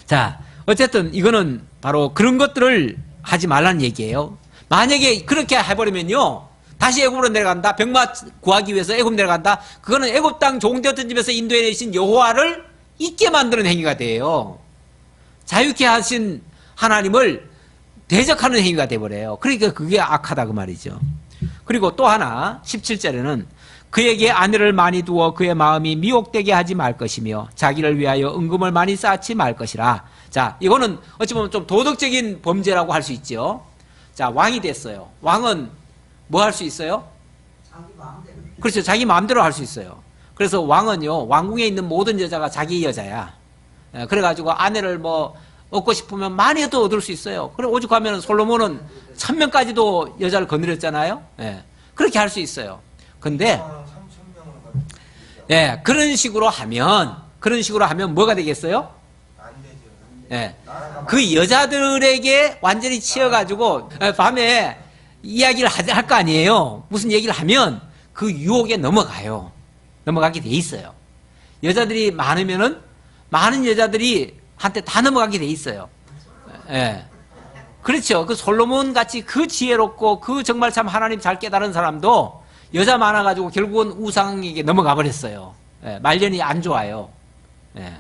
S1: 자, 어쨌든 이거는 바로 그런 것들을 하지 말라는 얘기예요. 만약에 그렇게 해버리면요, 다시 애굽으로 내려간다. 병마 구하기 위해서 애굽 내려간다. 그거는 애굽 땅 종되었던 집에서 인도해내신 여호와를 잊게 만드는 행위가 돼요. 자유케 하신 하나님을 대적하는 행위가 돼버려요. 그러니까 그게 악하다 그 말이죠. 그리고 또 하나 17절에는 그에게 아내를 많이 두어 그의 마음이 미혹되게 하지 말 것이며 자기를 위하여 은금을 많이 쌓지 말 것이라. 자, 이거는 어찌 보면 좀 도덕적인 범죄라고 할 수 있죠. 자, 왕이 됐어요. 왕은 뭐 할 수 있어요?
S3: 자기 마음대로.
S1: 그렇죠. 자기 마음대로 할 수 있어요. 그래서 왕은요, 왕궁에 있는 모든 여자가 자기 여자야. 그래가지고 아내를 뭐 얻고 싶으면 많이 더 얻을 수 있어요. 그래 오죽하면 솔로몬은 1000명까지도 여자를 거느렸잖아요. 예, 그렇게 할 수 있어요. 근데
S2: 3,000명을
S1: 예, 그런 식으로 하면 뭐가 되겠어요?
S2: 안 되죠.
S1: 예, 그 여자들에게 완전히 치여가지고 밤에 이야기를 할 거 아니에요. 무슨 얘기를 하면 그 유혹에 넘어가게 돼 있어요. 여자들이 많으면은 많은 여자들이 한테 다 넘어가게 돼 있어요. 예. 그렇죠. 그 솔로몬 같이 그 지혜롭고 그 정말 참 하나님 잘 깨달은 사람도 여자 많아가지고 결국은 우상에게 넘어가 버렸어요. 예. 말년이 안 좋아요. 예.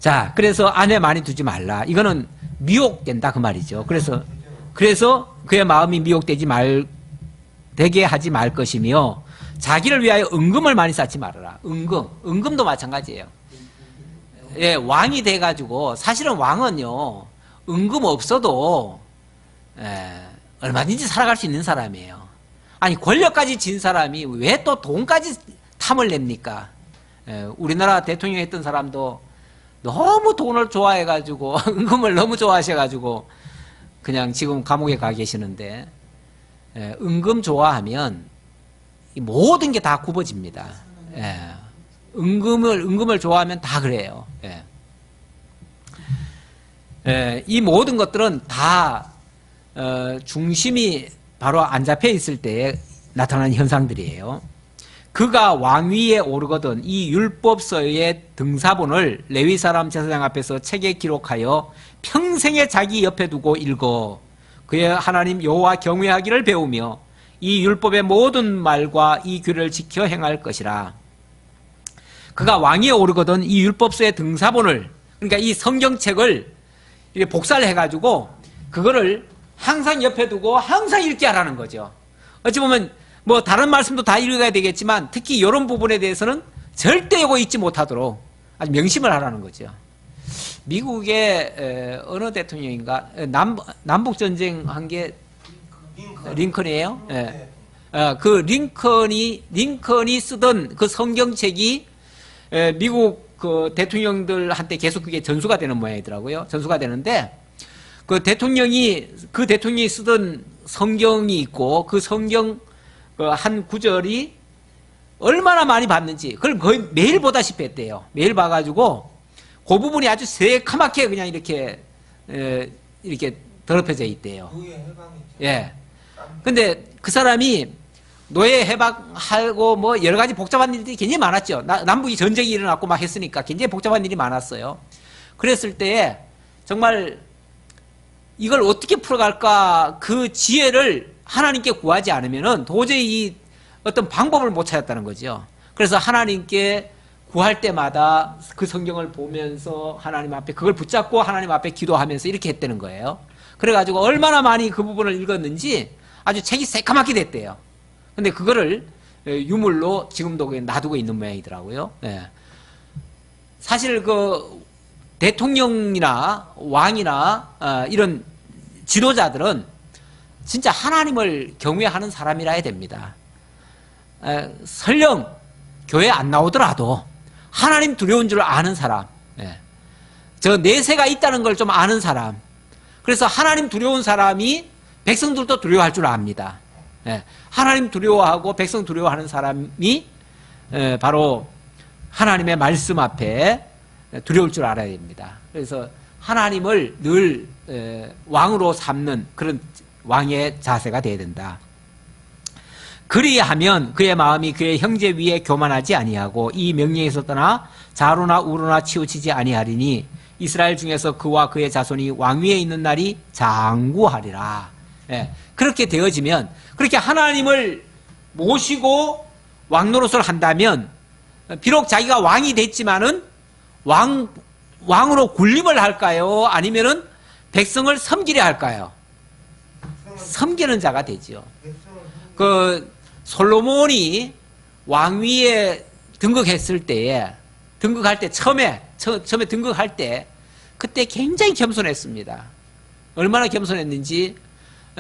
S1: 자, 그래서 아내 많이 두지 말라. 이거는 미혹된다 그 말이죠. 그래서 그의 마음이 미혹되지 되게 하지 말 것이며 자기를 위하여 은금을 많이 쌓지 말아라. 은금도 마찬가지예요. 예, 왕이 돼가지고 사실은 왕은요 은금 없어도 얼마든지 살아갈 수 있는 사람이에요. 아니 권력까지 진 사람이 왜 또 돈까지 탐을 냅니까? 우리나라 대통령 했던 사람도 너무 돈을 좋아해가지고 은금을 너무 좋아하셔가지고 그냥 지금 감옥에 가 계시는데 은금 좋아하면 이 모든 게 다 굽어집니다. 은금을 좋아하면 다 그래요. 이 모든 것들은 다 중심이 바로 안 잡혀 있을 때에 나타나는 현상들이에요. 그가 왕위에 오르거든 이 율법서의 등사본을 레위 사람 제사장 앞에서 책에 기록하여 평생에 자기 옆에 두고 읽어 그의 하나님 여호와 경외하기를 배우며 이 율법의 모든 말과 이 규례를 지켜 행할 것이라. 그가 왕위에 오르거든 이 율법서의 등사본을, 그러니까 이 성경책을 이렇게 복사를 해가지고 그거를 항상 옆에 두고 항상 읽게 하라는 거죠. 어찌 보면 뭐 다른 말씀도 다 읽어야 되겠지만 특히 이런 부분에 대해서는 절대 이거 잊지 못하도록 아주 명심을 하라는 거죠. 미국의 어느 대통령인가 남북 전쟁 한 게 링컨이에요. 그 링컨이 쓰던 그 성경책이 미국 그 대통령들한테 계속 그게 전수가 되는 모양이더라고요. 전수가 되는데 그 대통령이 쓰던 성경이 있고 그 성경 그 한 구절이 얼마나 많이 봤는지 그걸 거의 매일 보다시피 했대요. 매일 봐가지고 그 부분이 아주 새카맣게 그냥 이렇게 더럽혀져 있대요.
S2: 노예 해방이죠.
S1: 예. 근데 그 사람이 노예 해방하고 뭐 여러 가지 복잡한 일들이 굉장히 많았죠. 남북이 전쟁이 일어났고 막 했으니까 굉장히 복잡한 일이 많았어요. 그랬을 때에 정말 이걸 어떻게 풀어갈까 그 지혜를 하나님께 구하지 않으면은 도저히 이 어떤 방법을 못 찾았다는 거죠. 그래서 하나님께 구할 때마다 그 성경을 보면서 하나님 앞에 그걸 붙잡고 하나님 앞에 기도하면서 이렇게 했다는 거예요. 그래가지고 얼마나 많이 그 부분을 읽었는지 아주 책이 새까맣게 됐대요. 근데 그거를 유물로 지금도 놔두고 있는 모양이더라고요. 사실 그 대통령이나 왕이나 이런 지도자들은 진짜 하나님을 경외하는 사람이라 해야 됩니다. 설령 교회 안 나오더라도 하나님 두려운 줄 아는 사람, 저 내세가 있다는 걸 좀 아는 사람, 그래서 하나님 두려운 사람이 백성들도 두려워할 줄 압니다. 하나님 두려워하고 백성 두려워하는 사람이 바로 하나님의 말씀 앞에 두려울 줄 알아야 됩니다. 그래서 하나님을 늘 왕으로 삼는 그런 왕의 자세가 돼야 된다. 그리하면 그의 마음이 그의 형제 위에 교만하지 아니하고 이 명령에서 떠나 좌로나 우로나 치우치지 아니하리니 이스라엘 중에서 그와 그의 자손이 왕위에 있는 날이 장구하리라. 예, 그렇게 되어지면, 그렇게 하나님을 모시고 왕노릇을 한다면 비록 자기가 왕이 됐지만은 왕으로 군림을 할까요? 아니면은 백성을 섬기려 할까요? 섬기는 자가 되죠. 그 솔로몬이 왕위에 등극할 때 처음에 등극할 때 그때 굉장히 겸손했습니다. 얼마나 겸손했는지,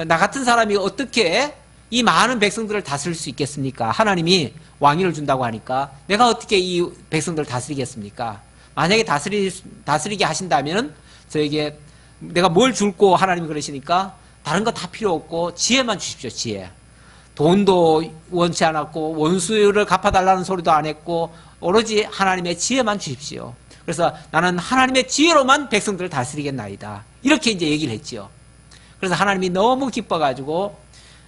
S1: 나 같은 사람이 어떻게 이 많은 백성들을 다스릴 수 있겠습니까? 하나님이 왕위를 준다고 하니까 내가 어떻게 이 백성들을 다스리겠습니까? 만약에 다스리게 하신다면 저에게 내가 뭘 줄고, 하나님이 그러시니까 다른 거 다 필요 없고 지혜만 주십시오. 지혜. 돈도 원치 않았고 원수를 갚아달라는 소리도 안 했고 오로지 하나님의 지혜만 주십시오. 그래서 나는 하나님의 지혜로만 백성들을 다스리겠나이다. 이렇게 이제 얘기를 했지요. 그래서 하나님이 너무 기뻐가지고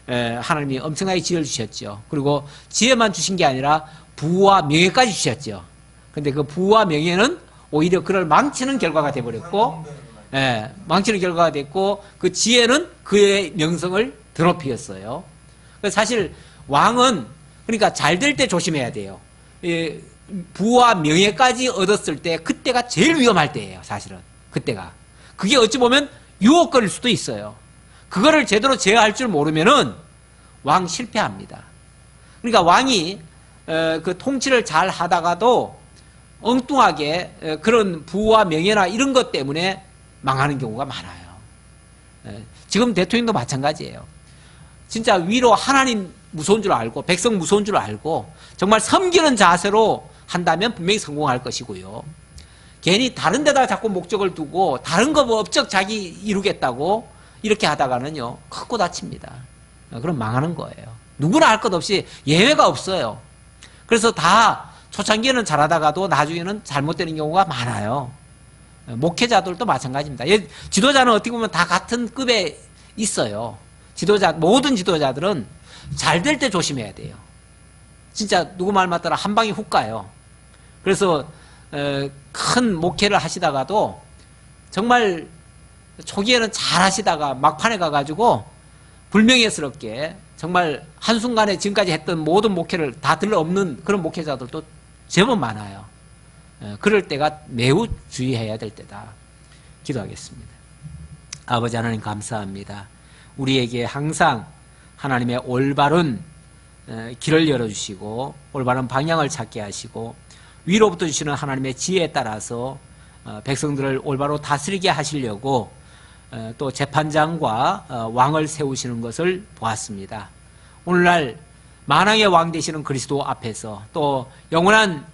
S1: 하나님이 엄청나게 지혜를 주셨죠. 그리고 지혜만 주신 게 아니라 부와 명예까지 주셨죠. 근데 그 부와 명예는 오히려 그를 망치는 결과가 돼버렸고, 망치는 결과가 됐고, 그 지혜는 그의 명성을 더럽히었어요. 그래서 사실 왕은 그러니까 잘 될 때 조심해야 돼요. 부와 명예까지 얻었을 때 그때가 제일 위험할 때예요. 사실은 그때가. 그게 어찌 보면 유혹거릴 수도 있어요. 그거를 제대로 제어할 줄 모르면은 왕 실패합니다. 그러니까 왕이 그 통치를 잘 하다가도 엉뚱하게 그런 부와 명예나 이런 것 때문에 망하는 경우가 많아요. 지금 대통령도 마찬가지예요. 진짜 위로 하나님 무서운 줄 알고 백성 무서운 줄 알고 정말 섬기는 자세로 한다면 분명히 성공할 것이고요. 괜히 다른 데다가 자꾸 목적을 두고 다른 거 뭐 업적 자기 이루겠다고 이렇게 하다가는요 크고 다칩니다. 그럼 망하는 거예요. 누구나 할 것 없이 예외가 없어요. 그래서 다 초창기에는 잘하다가도 나중에는 잘못되는 경우가 많아요. 목회자들도 마찬가지입니다. 지도자는 어떻게 보면 다 같은 급에 있어요. 모든 지도자들은 잘 될 때 조심해야 돼요. 진짜 누구 말 맞더라 한 방에 훅 가요. 그래서 큰 목회를 하시다가도 정말 초기에는 잘 하시다가 막판에 가가지고 불명예스럽게 정말 한순간에 지금까지 했던 모든 목회를 다 들러엎는 그런 목회자들도 제법 많아요. 그럴 때가 매우 주의해야 될 때다. 기도하겠습니다. 아버지 하나님 감사합니다. 우리에게 항상 하나님의 올바른 길을 열어주시고 올바른 방향을 찾게 하시고 위로부터 주시는 하나님의 지혜에 따라서 백성들을 올바로 다스리게 하시려고 또 재판장과 왕을 세우시는 것을 보았습니다. 오늘날 만왕의 왕 되시는 그리스도 앞에서 또 영원한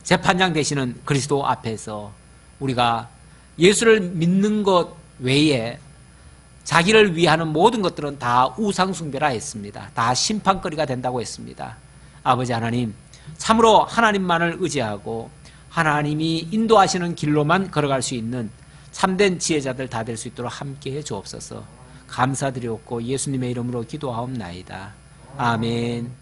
S1: 재판장 되시는 그리스도 앞에서 우리가 예수를 믿는 것 외에 자기를 위하는 모든 것들은 다 우상숭배라 했습니다. 다 심판거리가 된다고 했습니다. 아버지 하나님, 참으로 하나님만을 의지하고 하나님이 인도하시는 길로만 걸어갈 수 있는 참된 지혜자들 다 될 수 있도록 함께해 주옵소서. 감사드리옵고 예수님의 이름으로 기도하옵나이다. 아멘.